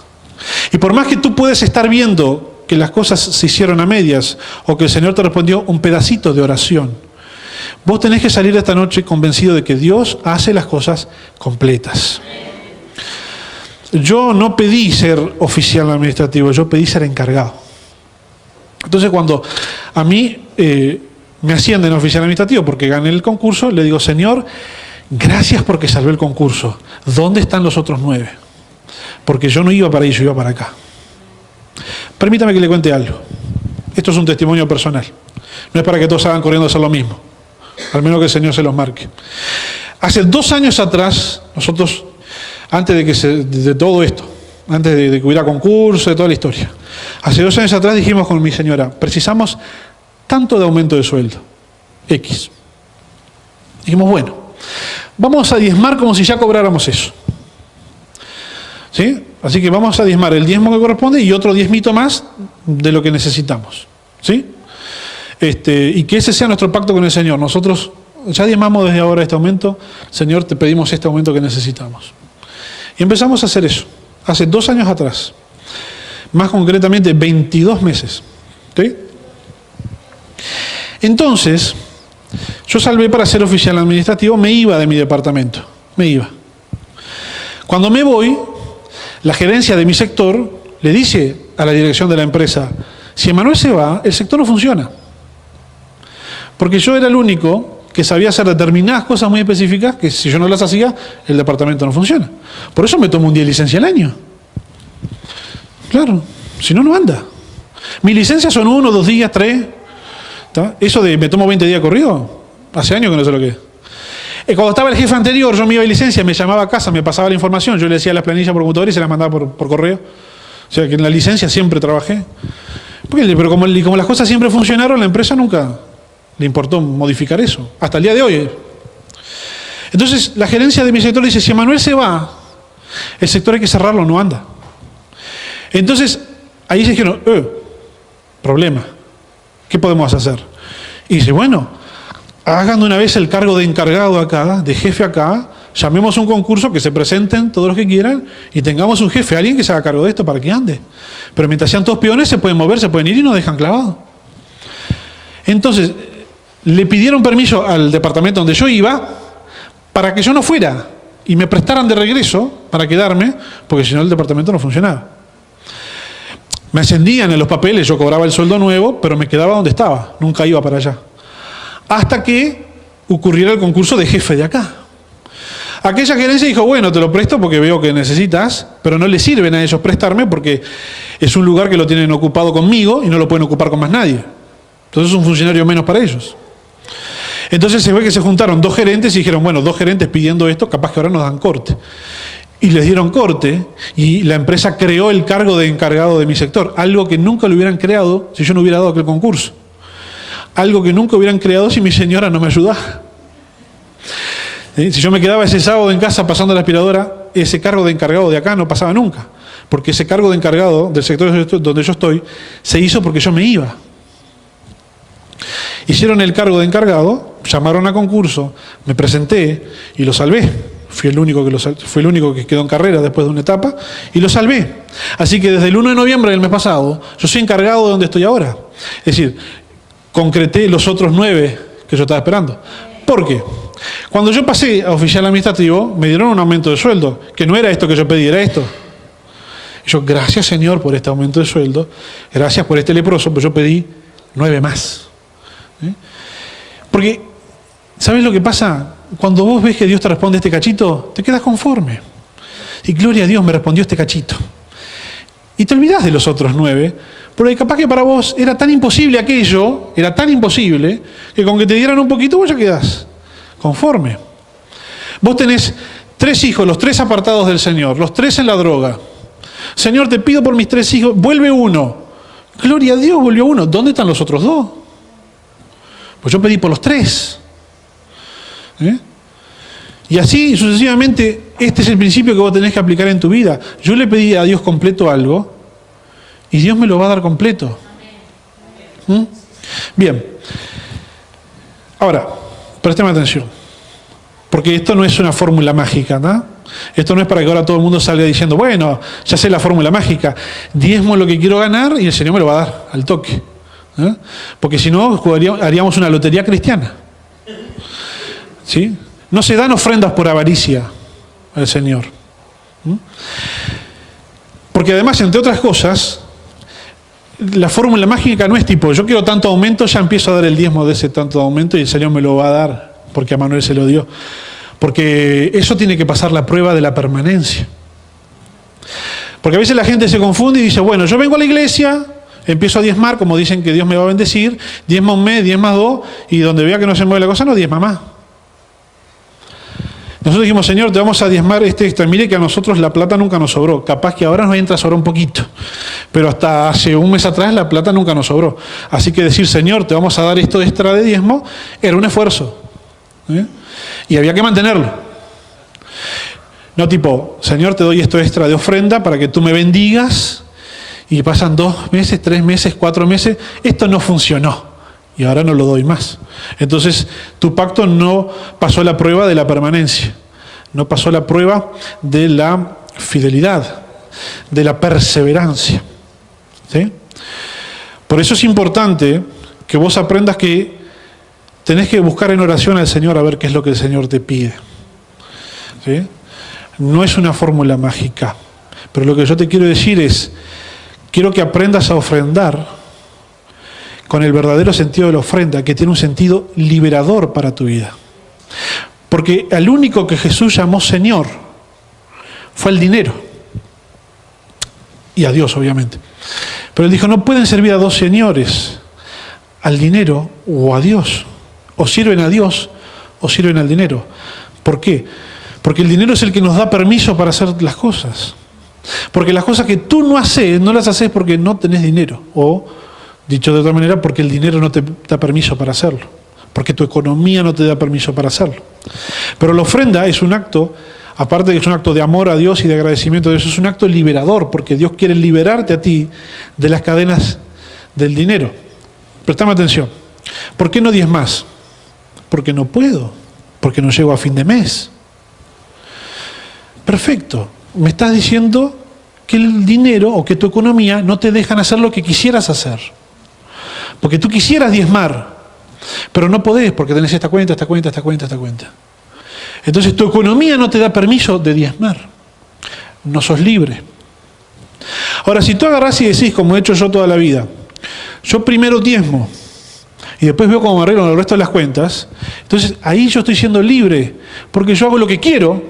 Y por más que tú puedes estar viendo que las cosas se hicieron a medias o que el Señor te respondió un pedacito de oración, vos tenés que salir esta noche convencido de que Dios hace las cosas completas. Yo no pedí ser oficial administrativo, yo pedí ser encargado. Entonces, cuando a mí me ascienden a oficial administrativo porque gané el concurso, le digo: Señor, gracias porque salvé el concurso. ¿Dónde están los otros 9? Porque yo no iba para ahí, yo iba para acá. Permítame que le cuente algo. Esto es un testimonio personal. No es para que todos salgan corriendo a hacer lo mismo. Al menos que el Señor se los marque. Hace 2 años atrás, nosotros, antes de todo esto, antes de que hubiera concurso, de toda la historia, hace 2 años atrás dijimos con mi señora: precisamos tanto de aumento de sueldo, X. Dijimos: bueno, vamos a diezmar como si ya cobráramos eso. ¿Sí? Así que vamos a diezmar el diezmo que corresponde y otro diezmito más de lo que necesitamos. ¿Sí? Y que ese sea nuestro pacto con el Señor. Nosotros ya diezmamos desde ahora este aumento. Señor, te pedimos este aumento que necesitamos. Y empezamos a hacer eso. Hace 2 años atrás. Más concretamente, 22 meses. ¿Sí? Entonces, yo salvé para ser oficial administrativo, me iba de mi departamento. Me iba. Cuando me voy, la gerencia de mi sector le dice a la dirección de la empresa: si Emanuel se va, el sector no funciona. Porque yo era el único que sabía hacer determinadas cosas muy específicas que si yo no las hacía, el departamento no funciona. Por eso me tomo un día de licencia al año. Claro, si no, no anda. Mis licencias son 1, 2 días, 3. ¿Está? Eso de me tomo 20 días corrido, hace años que no sé lo que es. Cuando estaba el jefe anterior, yo me iba de licencia, me llamaba a casa, me pasaba la información, yo le decía las planillas por computador y se las mandaba por correo. O sea que en la licencia siempre trabajé. Pero como las cosas siempre funcionaron, la empresa nunca le importó modificar eso, hasta el día de hoy. Entonces la gerencia de mi sector dice: si Emanuel se va, el sector hay que cerrarlo, no anda. Entonces ahí se dijeron: problema, ¿qué podemos hacer? Y dice: bueno, hagan de una vez el cargo de encargado acá, de jefe acá, llamemos un concurso, que se presenten todos los que quieran y tengamos un jefe, alguien que se haga cargo de esto para que ande. Pero mientras sean todos peones, se pueden mover, se pueden ir y nos dejan clavados. Entonces, le pidieron permiso al departamento donde yo iba para que yo no fuera y me prestaran de regreso para quedarme, porque si no el departamento no funcionaba. Me ascendían en los papeles, yo cobraba el sueldo nuevo, pero me quedaba donde estaba, nunca iba para allá. Hasta que ocurriera el concurso de jefe de acá. Aquella gerencia dijo, bueno, te lo presto porque veo que necesitas, pero no le sirven a ellos prestarme porque es un lugar que lo tienen ocupado conmigo y no lo pueden ocupar con más nadie. Entonces es un funcionario menos para ellos. Entonces se ve que se juntaron 2 gerentes y dijeron, bueno, 2 gerentes pidiendo esto, capaz que ahora nos dan corte. Y les dieron corte y la empresa creó el cargo de encargado de mi sector, algo que nunca lo hubieran creado si yo no hubiera dado aquel concurso. Algo que nunca hubieran creado si mi señora no me ayudaba. Si yo me quedaba ese sábado en casa pasando la aspiradora, ese cargo de encargado de acá no pasaba nunca. Porque ese cargo de encargado del sector donde yo estoy se hizo porque yo me iba. Hicieron el cargo de encargado, llamaron a concurso, me presenté y lo salvé. Fui el único que quedó en carrera después de una etapa y lo salvé. Así que desde el 1 de noviembre del mes pasado, yo soy encargado de donde estoy ahora. Es decir, concreté los otros 9 que yo estaba esperando. ¿Por qué? Cuando yo pasé a oficial administrativo, me dieron un aumento de sueldo, que no era esto que yo pedí, era esto. Y yo, gracias Señor por este aumento de sueldo, gracias por este leproso, pero yo pedí 9 más. Porque, ¿sabes lo que pasa? Cuando vos ves que Dios te responde este cachito, te quedas conforme. Y gloria a Dios me respondió este cachito. Y te olvidás de los otros 9, porque capaz que para vos era tan imposible aquello, era tan imposible, que con que te dieran un poquito vos ya quedás conforme. Vos tenés 3 hijos, los 3 apartados del Señor, los 3 en la droga. Señor, te pido por mis 3 hijos, vuelve uno. Gloria a Dios, volvió uno. ¿Dónde están los otros 2? Pues yo pedí por los 3. Y así sucesivamente, este es el principio que vos tenés que aplicar en tu vida. Yo le pedí a Dios completo algo y Dios me lo va a dar completo. Bien. Ahora, présteme atención, porque esto no es una fórmula mágica, ¿no? Esto no es para que ahora todo el mundo salga diciendo, bueno, ya sé la fórmula mágica, diezmo lo que quiero ganar y el Señor me lo va a dar al toque. Porque si no, haríamos una lotería cristiana. ¿Sí? No se dan ofrendas por avaricia al Señor. Porque además, entre otras cosas, la fórmula mágica no es tipo, yo quiero tanto aumento, ya empiezo a dar el diezmo de ese tanto aumento y el Señor me lo va a dar, porque a Manuel se lo dio. Porque eso tiene que pasar la prueba de la permanencia. Porque a veces la gente se confunde y dice, bueno, yo vengo a la iglesia, empiezo a diezmar, como dicen que Dios me va a bendecir, diezma un mes, diezma 2, y donde vea que no se mueve la cosa, no diezma más. Nosotros dijimos, Señor, te vamos a diezmar este extra. Mire que a nosotros la plata nunca nos sobró. Capaz que ahora nos entra a sobrar un poquito. Pero hasta hace un mes atrás la plata nunca nos sobró. Así que decir, Señor, te vamos a dar esto extra de diezmo, era un esfuerzo. Y había que mantenerlo. No tipo, Señor, te doy esto extra de ofrenda para que tú me bendigas. Y pasan 2 meses, 3 meses, 4 meses. Esto no funcionó. Y ahora no lo doy más. Entonces, tu pacto no pasó la prueba de la permanencia. No pasó la prueba de la fidelidad, de la perseverancia. ¿Sí? Por eso es importante que vos aprendas que tenés que buscar en oración al Señor a ver qué es lo que el Señor te pide. ¿Sí? No es una fórmula mágica. Pero lo que yo te quiero decir es, quiero que aprendas a ofrendar con el verdadero sentido de la ofrenda, que tiene un sentido liberador para tu vida. Porque al único que Jesús llamó Señor fue el dinero. Y a Dios, obviamente. Pero él dijo, no pueden servir a 2 señores, al dinero o a Dios. O sirven a Dios o sirven al dinero. ¿Por qué? Porque el dinero es el que nos da permiso para hacer las cosas. Porque las cosas que tú no haces, no las haces porque no tenés dinero. O, dicho de otra manera, porque el dinero no te da permiso para hacerlo. Porque tu economía no te da permiso para hacerlo. Pero la ofrenda es un acto, aparte de que es un acto de amor a Dios y de agradecimiento a Dios, es un acto liberador, porque Dios quiere liberarte a ti de las cadenas del dinero. Prestame atención. ¿Por qué no diezmas? Porque no puedo, porque no llego a fin de mes. Perfecto. Me estás diciendo que el dinero o que tu economía no te dejan hacer lo que quisieras hacer. Porque tú quisieras diezmar, pero no podés porque tenés esta cuenta, esta cuenta, esta cuenta, esta cuenta. Entonces tu economía no te da permiso de diezmar. No sos libre. Ahora, si tú agarrás y decís, como he hecho yo toda la vida, yo primero diezmo y después veo cómo me arreglo el resto de las cuentas, entonces ahí yo estoy siendo libre, porque yo hago lo que quiero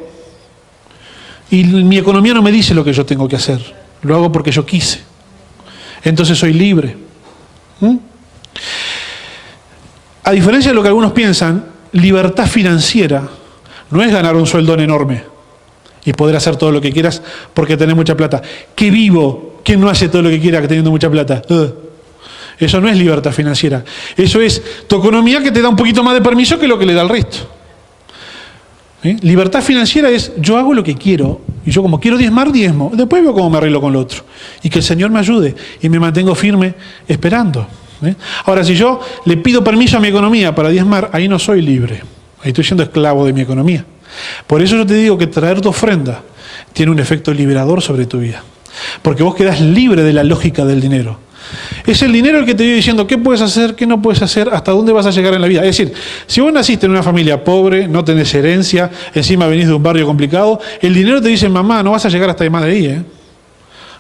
y mi economía no me dice lo que yo tengo que hacer, lo hago porque yo quise. Entonces soy libre. A diferencia de lo que algunos piensan, libertad financiera no es ganar un sueldón enorme y poder hacer todo lo que quieras porque tenés mucha plata. ¿Qué vivo? ¿Quién no hace todo lo que quiera teniendo mucha plata? Eso no es libertad financiera. Eso es tu economía que te da un poquito más de permiso que lo que le da al resto. Libertad financiera es yo hago lo que quiero y yo como quiero diezmar, diezmo. Después veo cómo me arreglo con lo otro. Y que el Señor me ayude y me mantengo firme esperando. Ahora, si yo le pido permiso a mi economía para diezmar, ahí no soy libre. Ahí estoy siendo esclavo de mi economía. Por eso yo te digo que traer tu ofrenda tiene un efecto liberador sobre tu vida. Porque vos quedás libre de la lógica del dinero. Es el dinero el que te vive diciendo qué puedes hacer, qué no puedes hacer, hasta dónde vas a llegar en la vida. Es decir, si vos naciste en una familia pobre, no tenés herencia, encima venís de un barrio complicado, el dinero te dice, mamá, no vas a llegar hasta más de ahí.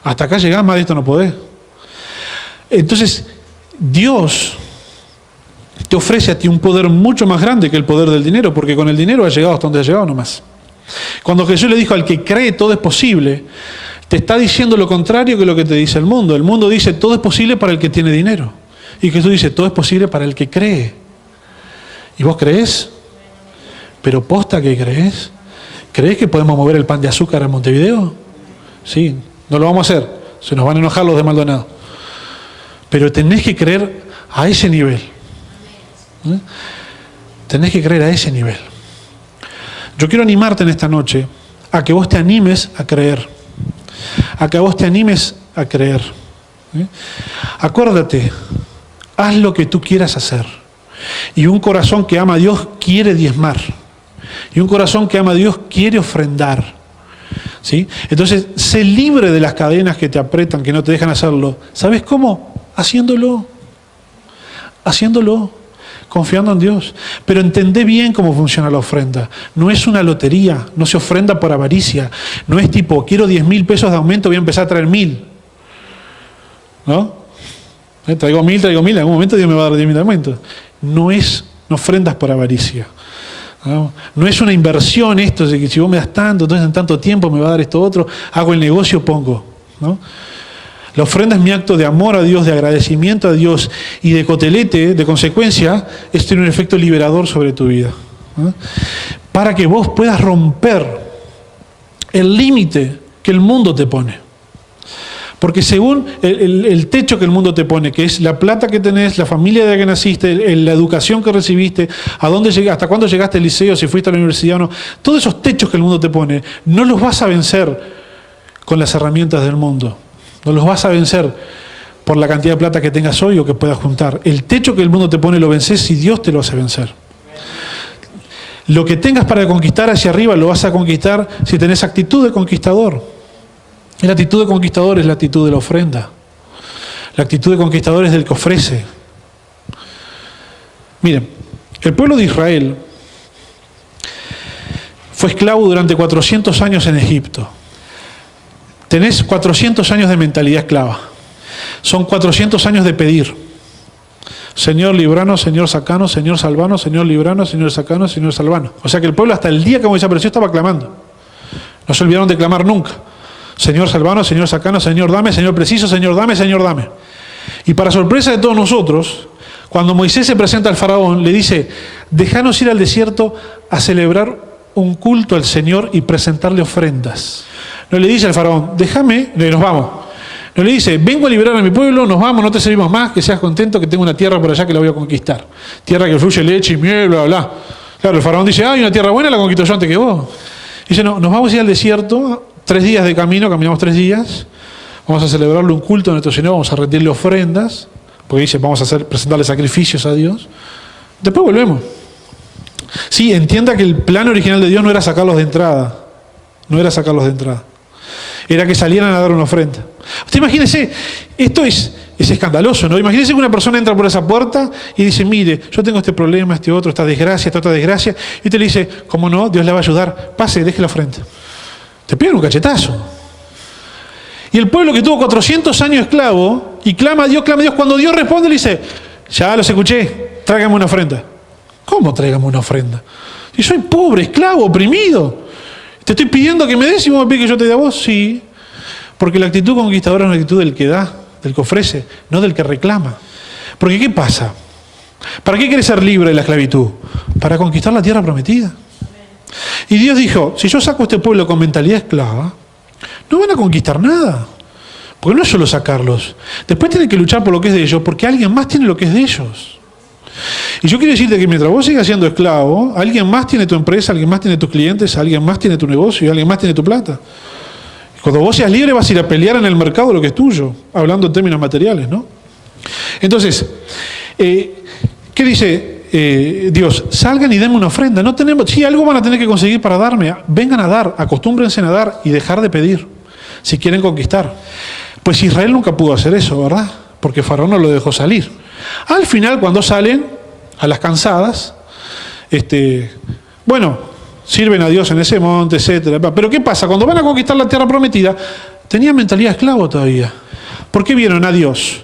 Hasta acá llegás, más de esto no podés. Entonces, Dios te ofrece a ti un poder mucho más grande que el poder del dinero, porque con el dinero has llegado hasta donde has llegado nomás. Cuando Jesús le dijo al que cree todo es posible, te está diciendo lo contrario que lo que te dice el mundo. El mundo dice todo es posible para el que tiene dinero. Y Jesús dice todo es posible para el que cree. ¿Y vos creés? ¿Pero posta que creés? ¿Creés que podemos mover el pan de azúcar a Montevideo? Sí, no lo vamos a hacer. Se nos van a enojar los de Maldonado. Pero tenés que creer a ese nivel. Tenés que creer a ese nivel. Yo quiero animarte en esta noche a que vos te animes a creer. A que vos te animes a creer. Acuérdate, haz lo que tú quieras hacer. Y un corazón que ama a Dios quiere diezmar. Y un corazón que ama a Dios quiere ofrendar. ¿Sí? Entonces, sé libre de las cadenas que te apretan, que no te dejan hacerlo. ¿Sabes cómo? Haciéndolo. Haciéndolo. Confiando en Dios. Pero entendé bien cómo funciona la ofrenda. No es una lotería, no se ofrenda por avaricia. No es tipo, quiero 10.000 pesos de aumento, voy a empezar a traer 1.000. ¿No? Traigo 1.000, en algún momento Dios me va a dar 10.000 de aumento. No ofrendas por avaricia. No es una inversión esto, de que si vos me das tanto, entonces en tanto tiempo me va a dar esto otro, hago el negocio, pongo. ¿No? La ofrenda es mi acto de amor a Dios, de agradecimiento a Dios y de cotelete, de consecuencia, esto tiene un efecto liberador sobre tu vida. Para que vos puedas romper el límite que el mundo te pone. Porque según el techo que el mundo te pone, que es la plata que tenés, la familia de la que naciste, la educación que recibiste, a dónde llegaste, hasta cuándo llegaste al liceo, si fuiste a la universidad o no, todos esos techos que el mundo te pone, no los vas a vencer con las herramientas del mundo. No los vas a vencer por la cantidad de plata que tengas hoy o que puedas juntar. El techo que el mundo te pone lo vences si Dios te lo hace vencer. Lo que tengas para conquistar hacia arriba lo vas a conquistar si tenés actitud de conquistador. Y la actitud de conquistador es la actitud de la ofrenda. La actitud de conquistador es del que ofrece. Miren, el pueblo de Israel fue esclavo durante 400 años en Egipto. Tenés 400 años de mentalidad esclava. Son 400 años de pedir. Señor librano, Señor sacano, Señor salvano, Señor librano, Señor sacano, Señor salvano. O sea que el pueblo hasta el día que Moisés apareció estaba clamando. No se olvidaron de clamar nunca. Señor salvano, Señor sacano, Señor dame, Señor preciso, Señor dame, Señor dame. Y para sorpresa de todos nosotros, cuando Moisés se presenta al faraón, le dice, déjanos ir al desierto a celebrar un culto al Señor y presentarle ofrendas. No le dice al faraón, déjame, nos vamos. No le dice, vengo a liberar a mi pueblo, nos vamos, no te servimos más, que seas contento, que tengo una tierra por allá que la voy a conquistar. Tierra que fluye leche y miel, bla, bla. Claro, el faraón dice, hay una tierra buena, la conquisto yo antes que vos. Dice, no, nos vamos a ir al desierto, 3 días de camino, caminamos 3 días, vamos a celebrarle un culto a nuestro Señor, vamos a rendirle ofrendas, porque dice, vamos a presentarle sacrificios a Dios. Después volvemos. Sí, entienda que el plan original de Dios no era sacarlos de entrada. No era sacarlos de entrada. Era que salieran a dar una ofrenda. Usted imagínese, esto es escandaloso, ¿no? Imagínese que una persona entra por esa puerta y dice, mire, yo tengo este problema, este otro, esta desgracia, esta otra desgracia. Y usted le dice, ¿cómo no? Dios le va a ayudar. Pase, deje la ofrenda. Te piden un cachetazo. Y el pueblo que tuvo 400 años esclavo, y clama a Dios, cuando Dios responde le dice, ya los escuché, tráigame una ofrenda. ¿Cómo tráigame una ofrenda? Si soy pobre, esclavo, oprimido. Te estoy pidiendo que me des y vos me pides que yo te dé a vos. Sí, porque la actitud conquistadora es una actitud del que da, del que ofrece, no del que reclama. Porque ¿qué pasa? ¿Para qué quieres ser libre de la esclavitud? Para conquistar la tierra prometida. Y Dios dijo, si yo saco a este pueblo con mentalidad esclava, no van a conquistar nada. Porque no es solo sacarlos. Después tienen que luchar por lo que es de ellos, porque alguien más tiene lo que es de ellos. Y yo quiero decirte que mientras vos sigas siendo esclavo, alguien más tiene tu empresa, alguien más tiene tus clientes, alguien más tiene tu negocio y alguien más tiene tu plata. Cuando vos seas libre vas a ir a pelear en el mercado lo que es tuyo, hablando en términos materiales, ¿no? Entonces, ¿qué dice Dios? Salgan y denme una ofrenda. No tenemos, sí, algo van a tener que conseguir para darme. Vengan a dar, acostúmbrense a dar y dejar de pedir, si quieren conquistar. Pues Israel nunca pudo hacer eso, ¿verdad? Porque Faraón no lo dejó salir. Al final, cuando salen, a las cansadas, bueno, sirven a Dios en ese monte, etcétera. Pero ¿qué pasa? Cuando van a conquistar la tierra prometida, tenían mentalidad esclavo todavía. ¿Por qué vieron a Dios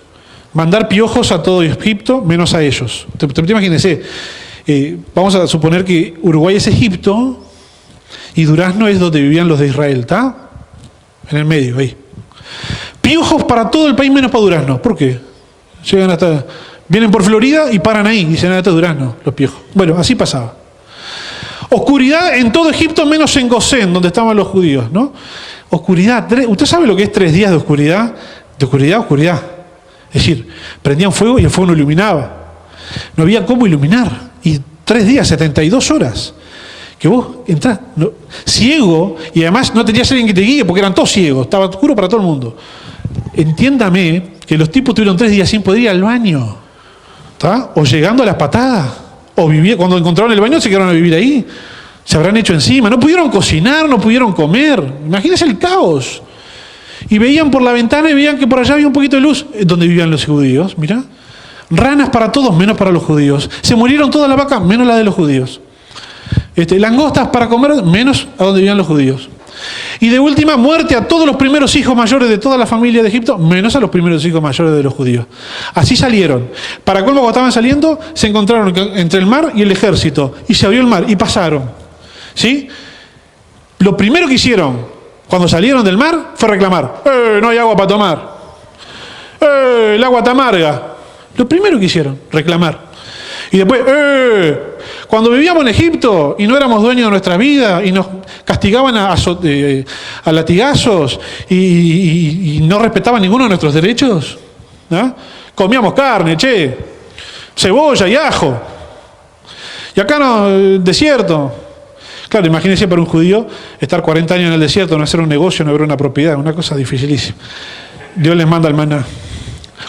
mandar piojos a todo Egipto, menos a ellos? Te imagínense, vamos a suponer que Uruguay es Egipto y Durazno es donde vivían los de Israel, ¿está? En el medio, ahí. Piojos para todo el país menos para Durazno. ¿Por qué? Llegan hasta, vienen por Florida y paran ahí, dicen hasta Durazno, los piojos. Bueno, así pasaba. Oscuridad en todo Egipto menos en Gosén, donde estaban los judíos, ¿no? Oscuridad. ¿Usted sabe lo que es 3 días de oscuridad? De oscuridad, oscuridad. Es decir, prendían fuego y el fuego no iluminaba. No había cómo iluminar. Y 3 días, 72 horas. Que vos entrás ciego y además no tenías alguien que te guíe porque eran todos ciegos. Estaba oscuro para todo el mundo. Entiéndame que los tipos tuvieron 3 días sin poder ir al baño. ¿Está? O llegando a las patadas. O cuando encontraron el baño se quedaron a vivir ahí. Se habrán hecho encima. No pudieron cocinar, no pudieron comer. Imagínense el caos. Y veían por la ventana y veían que por allá había un poquito de luz. Donde vivían los judíos, mira. Ranas para todos, menos para los judíos. Se murieron todas las vacas, menos las de los judíos. Langostas para comer, menos a donde vivían los judíos. Y de última, muerte a todos los primeros hijos mayores de toda la familia de Egipto, menos a los primeros hijos mayores de los judíos. Así salieron. Para colmo, cuando estaban saliendo, se encontraron entre el mar y el ejército. Y se abrió el mar y pasaron. ¿Sí? Lo primero que hicieron cuando salieron del mar fue reclamar. No hay agua para tomar. El agua está amarga. Lo primero que hicieron, reclamar. Y después, cuando vivíamos en Egipto y no éramos dueños de nuestra vida y nos castigaban a latigazos y no respetaban ninguno de nuestros derechos, ¿no? Comíamos carne, cebolla y ajo. Y acá no, desierto. Claro, imagínense para un judío estar 40 años en el desierto, no hacer un negocio, no haber una propiedad, una cosa dificilísima. Dios les manda el maná.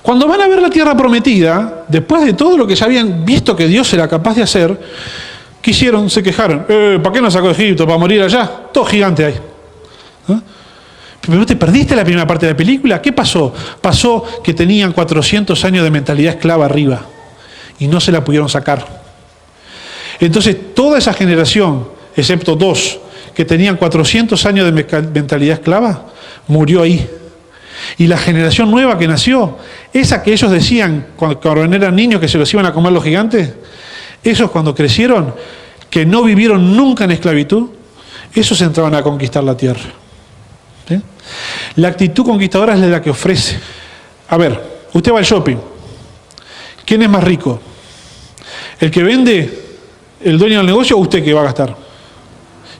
Cuando van a ver la tierra prometida, después de todo lo que ya habían visto que Dios era capaz de hacer, ¿qué hicieron? Se quejaron. ¿Para qué nos sacó de Egipto? ¿Para morir allá? Todo gigante ahí. ¿Ah? Pero te perdiste la primera parte de la película. ¿Qué pasó? Pasó que tenían 400 años de mentalidad esclava arriba y no se la pudieron sacar. Entonces, toda esa generación, excepto 2, que tenían 400 años de mentalidad esclava, murió ahí. Y la generación nueva que nació, esa que ellos decían cuando eran niños que se los iban a comer los gigantes, esos cuando crecieron, que no vivieron nunca en esclavitud, esos entraban a conquistar la tierra. ¿Sí? La actitud conquistadora es la que ofrece. A ver, usted va al shopping. ¿Quién es más rico? ¿El que vende, el dueño del negocio, o usted que va a gastar?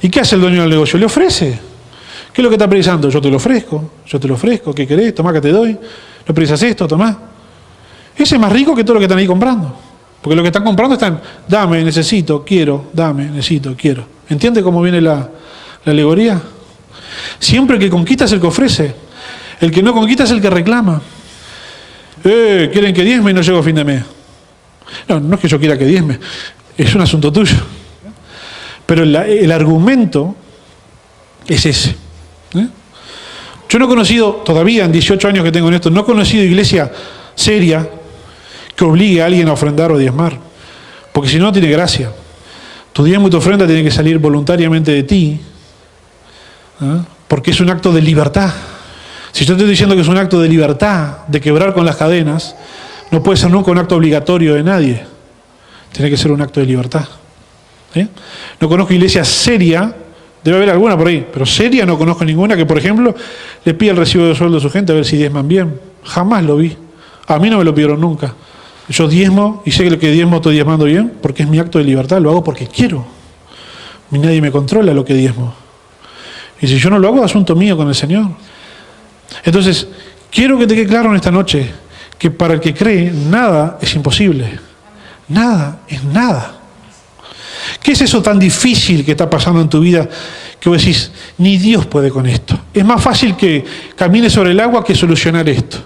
¿Y qué hace el dueño del negocio? Le ofrece. ¿Qué es lo que está precisando? Yo te lo ofrezco, ¿qué querés? Tomá que te doy. ¿No precisas esto? Tomá. Ese es más rico que todo lo que están ahí comprando. Porque lo que están comprando están, dame, necesito, quiero, dame, necesito, quiero. ¿Entiende cómo viene la alegoría? Siempre que conquista es el que ofrece. El que no conquista es el que reclama. ¿Quieren que diezme y no llego a fin de mes? No es que yo quiera que diezme. Es un asunto tuyo. Pero el argumento es ese. Yo no he conocido, todavía en 18 años que tengo en esto, no he conocido iglesia seria que obligue a alguien a ofrendar o diezmar. Porque si no, no tiene gracia. Tu diezmo y tu ofrenda tienen que salir voluntariamente de ti, porque es un acto de libertad. Si yo te estoy diciendo que es un acto de libertad, de quebrar con las cadenas, no puede ser nunca un acto obligatorio de nadie. Tiene que ser un acto de libertad. ¿Sí? No conozco iglesia seria, debe haber alguna por ahí, pero seria no conozco ninguna que, por ejemplo, le pida el recibo de sueldo a su gente a ver si diezman bien. Jamás lo vi. A mí no me lo pidieron nunca. Yo diezmo y sé que lo que diezmo estoy diezmando bien porque es mi acto de libertad, lo hago porque quiero. Y nadie me controla lo que diezmo. Y si yo no lo hago, es asunto mío con el Señor. Entonces, quiero que te quede claro en esta noche que para el que cree, nada es imposible. Nada es nada. ¿Qué es eso tan difícil que está pasando en tu vida que vos decís, ni Dios puede con esto? Es más fácil que camine sobre el agua que solucionar esto.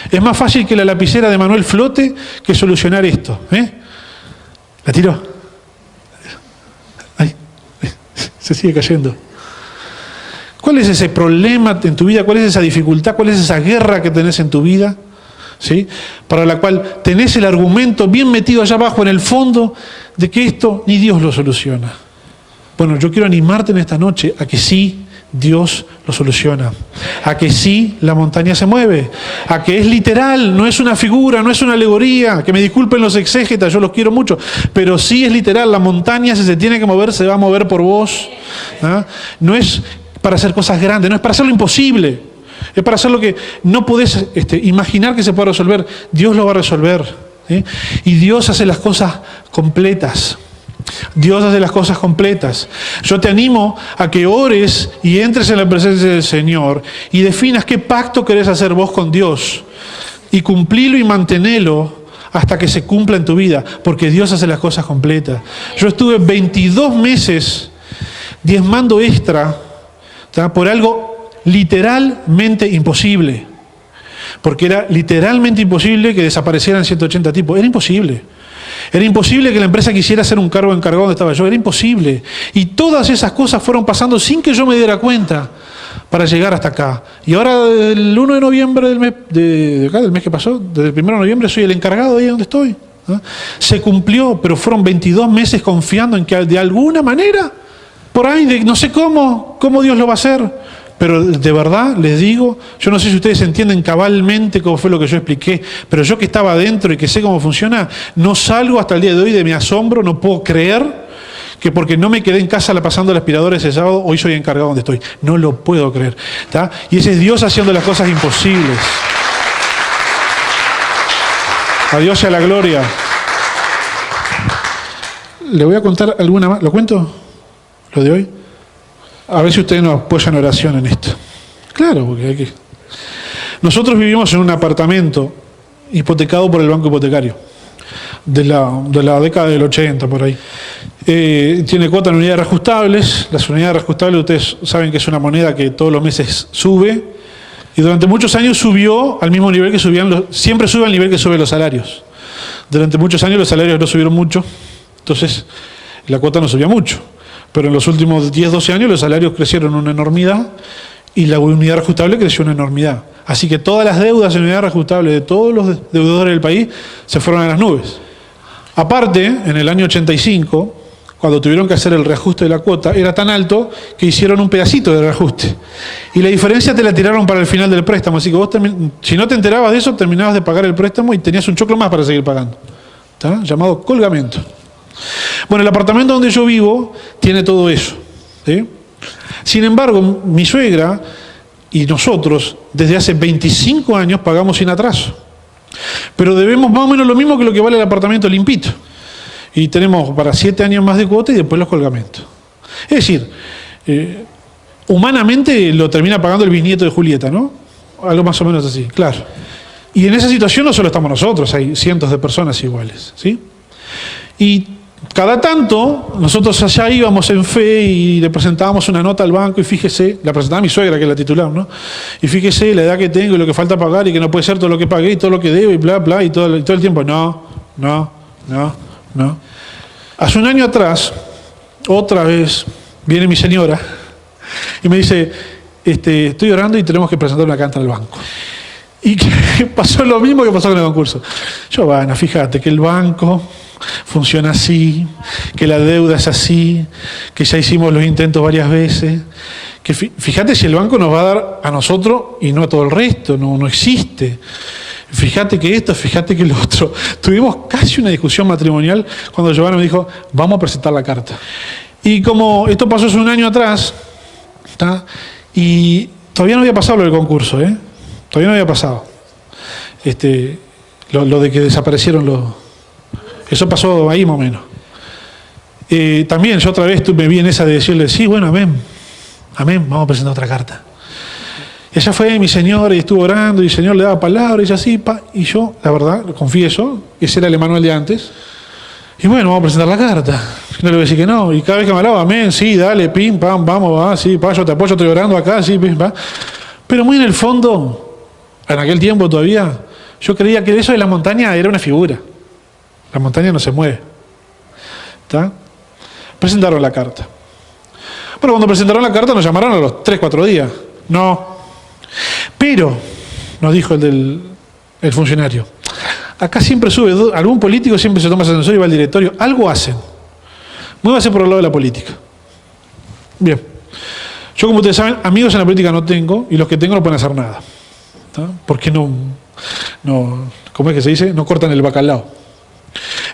Es más fácil que la lapicera de Manuel flote que solucionar esto. ¿La tiró? Ay, se sigue cayendo. ¿Cuál es ese problema en tu vida? ¿Cuál es esa dificultad? ¿Cuál es esa guerra que tenés en tu vida? ¿Sí? Para la cual tenés el argumento bien metido allá abajo en el fondo de que esto ni Dios lo soluciona. Bueno, yo quiero animarte en esta noche a que sí, Dios lo soluciona, a que sí la montaña se mueve, a que es literal, no es una figura, no es una alegoría, que me disculpen los exégetas, yo los quiero mucho, pero sí es literal, la montaña si se tiene que mover, se va a mover por vos. ¿Ah? No es para hacer cosas grandes, no es para hacer lo imposible, es para hacer lo que no podés imaginar que se pueda resolver. Dios lo va a resolver, ¿sí? Y Dios hace las cosas completas. Dios hace las cosas completas. Yo te animo a que ores y entres en la presencia del Señor y definas qué pacto querés hacer vos con Dios y cumplilo y mantenelo hasta que se cumpla en tu vida, porque Dios hace las cosas completas. Yo estuve 22 meses diezmando extra, ¿tá? Por algo literalmente imposible, porque era literalmente imposible que desaparecieran 180 tipos, era imposible. Era imposible que la empresa quisiera hacer un cargo encargado donde estaba yo, era imposible. Y todas esas cosas fueron pasando sin que yo me diera cuenta para llegar hasta acá. Y ahora, el 1 de noviembre del mes que pasó, desde el 1 de noviembre, soy el encargado ahí donde estoy. ¿No? Se cumplió, pero fueron 22 meses confiando en que de alguna manera, por ahí, no sé cómo Dios lo va a hacer. Pero de verdad les digo, yo no sé si ustedes entienden cabalmente cómo fue lo que yo expliqué, pero yo que estaba adentro y que sé cómo funciona, no salgo hasta el día de hoy de mi asombro, no puedo creer que porque no me quedé en casa pasando el aspirador ese sábado, hoy soy encargado donde estoy. No lo puedo creer. ¿Tá? Y ese es Dios haciendo las cosas imposibles. A Dios sea la gloria. Le voy a contar alguna más. ¿Lo cuento? ¿Lo de hoy? A ver si ustedes nos apoyan en oración en esto. Claro, porque hay que... Nosotros vivimos en un apartamento hipotecado por el banco hipotecario, de la década del 80, por ahí. Tiene cuota en unidades reajustables. Las unidades reajustables, ustedes saben que es una moneda que todos los meses sube, y durante muchos años subió al mismo nivel que siempre sube al nivel que suben los salarios. Durante muchos años los salarios no subieron mucho, entonces la cuota no subía mucho. Pero en los últimos 10, 12 años los salarios crecieron una enormidad y la unidad reajustable creció una enormidad. Así que todas las deudas en unidad reajustable de todos los deudores del país se fueron a las nubes. Aparte, en el año 85, cuando tuvieron que hacer el reajuste de la cuota, era tan alto que hicieron un pedacito de reajuste. Y la diferencia te la tiraron para el final del préstamo. Así que vos, si no te enterabas de eso, terminabas de pagar el préstamo y tenías un choclo más para seguir pagando. ¿Está? Llamado colgamiento. Bueno, el apartamento donde yo vivo tiene todo eso, ¿sí? Sin embargo, mi suegra y nosotros desde hace 25 años pagamos sin atraso, pero debemos más o menos lo mismo que lo que vale el apartamento limpito, y tenemos para 7 años más de cuota y después los colgamentos. Es decir, humanamente lo termina pagando el bisnieto de Julieta, ¿no? Algo más o menos así, claro. Y en esa situación no solo estamos nosotros, hay cientos de personas iguales, ¿sí? Y cada tanto, nosotros allá íbamos en fe y le presentábamos una nota al banco y fíjese, la presentaba mi suegra que es la titular, ¿no? Y fíjese la edad que tengo y lo que falta pagar y que no puede ser todo lo que pagué y todo lo que debo y bla, bla, y todo el tiempo, no. Hace un año atrás, otra vez, viene mi señora y me dice, estoy orando y tenemos que presentar una carta al banco. Y que pasó lo mismo que pasó con el concurso. Giovanna, fíjate que el banco funciona así, que la deuda es así, que ya hicimos los intentos varias veces, que fíjate si el banco nos va a dar a nosotros y no a todo el resto, no existe. Fíjate que esto, fíjate que lo otro. Tuvimos casi una discusión matrimonial cuando Giovanna me dijo, vamos a presentar la carta. Y como esto pasó hace un año atrás, ¿tá? Y todavía no había pasado lo del concurso, todavía no había pasado. Lo de que desaparecieron los... Eso pasó ahí más o menos. También yo otra vez me vi en esa de decirle, sí, bueno, amén, vamos a presentar otra carta. Y ella fue mi señora y estuvo orando y el Señor le daba palabras y ella así, y yo, la verdad, lo confieso, ese era el Emanuel de antes. Y bueno, vamos a presentar la carta. No le voy a decir que no. Y cada vez que me hablaba, amén, sí, dale, pim, pam, vamos, va, sí, pa, yo te apoyo, estoy orando acá, sí, pim, pam. Pero muy en el fondo, en aquel tiempo todavía, yo creía que eso de la montaña era una figura. La montaña no se mueve. ¿Está? Presentaron la carta. Bueno, cuando presentaron la carta nos llamaron a los 3-4 días. No. Pero, nos dijo el funcionario, acá siempre sube, algún político siempre se toma ese ascensor y va al directorio. Algo hacen. Muévase por el lado de la política. Bien. Yo, como ustedes saben, amigos en la política no tengo, y los que tengo no pueden hacer nada. ¿Está? Porque no, ¿cómo es que se dice? No cortan el bacalao.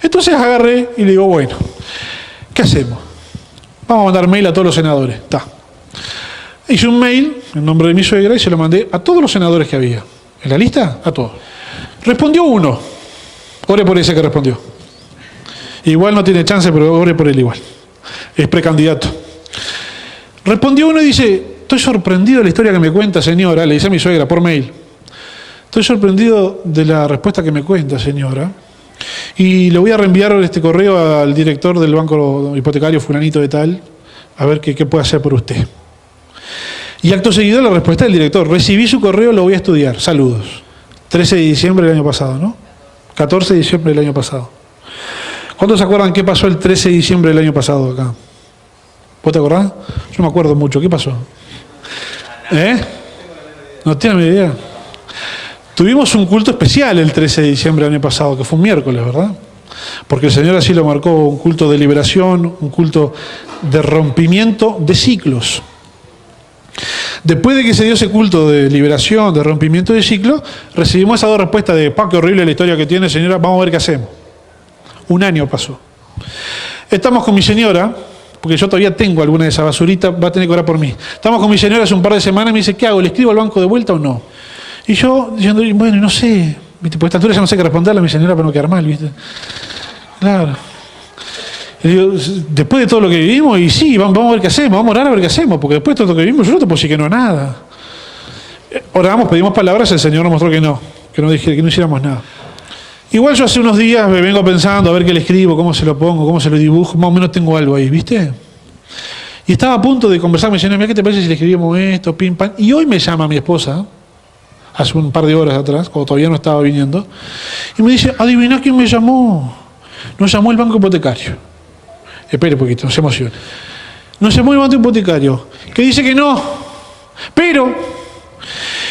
Entonces agarré y le digo, bueno, ¿qué hacemos? Vamos a mandar mail a todos los senadores. Está. Hice un mail en nombre de mi suegra y se lo mandé a todos los senadores que había. ¿En la lista? A todos. Respondió uno. Ore por ese que respondió. Igual no tiene chance, pero ore por él igual. Es precandidato. Respondió uno y dice, estoy sorprendido de la historia que me cuenta, señora. Le dice a mi suegra por mail. Estoy sorprendido de la respuesta que me cuenta, señora. Y le voy a reenviar este correo al director del banco hipotecario fulanito de tal, a ver qué puede hacer por usted. Y acto seguido la respuesta del director, recibí su correo, lo voy a estudiar, saludos. 13 de diciembre del año pasado, ¿no? 14 de diciembre del año pasado. ¿Cuántos se acuerdan qué pasó el 13 de diciembre del año pasado acá? ¿Vos te acordás? Yo me acuerdo mucho, ¿qué pasó? No tienen ni idea. Tuvimos un culto especial el 13 de diciembre del año pasado, que fue un miércoles, ¿verdad? Porque el Señor así lo marcó, un culto de liberación, un culto de rompimiento de ciclos. Después de que se dio ese culto de liberación, de rompimiento de ciclos, recibimos esa dos respuestas de, qué horrible la historia que tiene, señora, vamos a ver qué hacemos. Un año pasó. Estamos con mi señora, porque yo todavía tengo alguna de esa basurita, va a tener que orar por mí. Estamos con mi señora hace un par de semanas y me dice, ¿qué hago? ¿Le escribo al banco de vuelta o no? Y yo diciendo, bueno, no sé, ¿viste? Por esta altura ya no sé qué responderle a mi señora para no quedar mal, ¿viste? Claro. Y digo, después de todo lo que vivimos, y sí, vamos a ver qué hacemos, vamos a orar a ver qué hacemos, porque después de todo lo que vivimos, yo no te puedo decir que no a nada. Oramos, pedimos palabras, el Señor nos mostró que no hiciéramos nada. Igual yo hace unos días me vengo pensando a ver qué le escribo, cómo se lo pongo, cómo se lo dibujo, más o menos tengo algo ahí, ¿viste? Y estaba a punto de conversar, me decía, mira, ¿qué te parece si le escribimos esto, pim, pam? Y hoy me llama mi esposa, hace un par de horas atrás, cuando todavía no estaba viniendo, y me dice, ¿adivinás quién me llamó? Nos llamó el banco hipotecario. Espere un poquito, no se emocione. Nos llamó el banco hipotecario, que dice que no, pero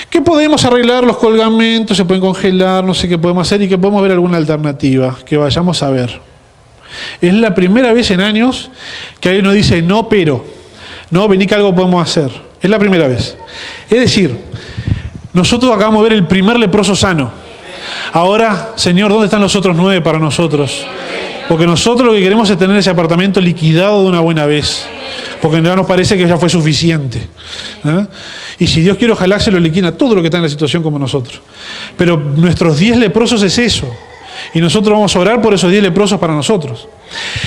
que podemos arreglar los colgamentos, se pueden congelar, no sé qué podemos hacer y que podemos ver alguna alternativa, que vayamos a ver. Es la primera vez en años que alguien nos dice, no, pero, no, vení que algo podemos hacer. Es la primera vez. Es decir, nosotros acabamos de ver el primer leproso sano. Ahora, Señor, ¿dónde están los otros 9 para nosotros? Porque nosotros lo que queremos es tener ese apartamento liquidado de una buena vez. Porque ya nos parece que ya fue suficiente. Y si Dios quiere, ojalá se lo liquida todo lo que está en la situación como nosotros. Pero nuestros 10 leprosos es eso. Y nosotros vamos a orar por esos 10 leprosos para nosotros.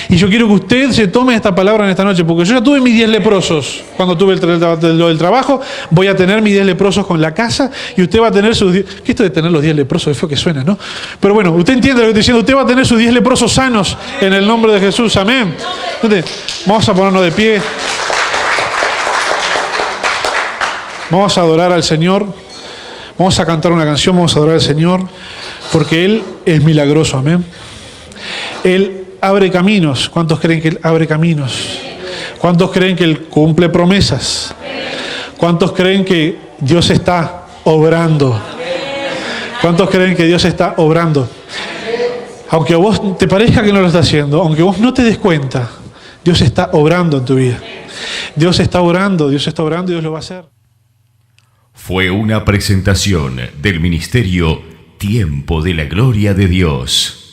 Y yo quiero que usted se tome esta palabra en esta noche, porque yo ya tuve mis 10 leprosos. Cuando tuve lo del trabajo, voy a tener mis 10 leprosos con la casa, y usted va a tener sus 10... ¿Qué esto de tener los 10 leprosos? Es feo que suena, ¿no? Pero bueno, usted entiende lo que estoy diciendo. Usted va a tener sus 10 leprosos sanos en el nombre de Jesús. Amén. Entonces, vamos a ponernos de pie. Vamos a adorar al Señor. Vamos a cantar una canción, vamos a adorar al Señor, porque Él es milagroso, amén. Él abre caminos. ¿Cuántos creen que Él abre caminos? ¿Cuántos creen que Él cumple promesas? ¿Cuántos creen que Dios está obrando? ¿Cuántos creen que Dios está obrando? Aunque a vos te parezca que no lo está haciendo, aunque vos no te des cuenta, Dios está obrando en tu vida. Dios está orando y Dios lo va a hacer. Fue una presentación del ministerio Tiempo de la Gloria de Dios.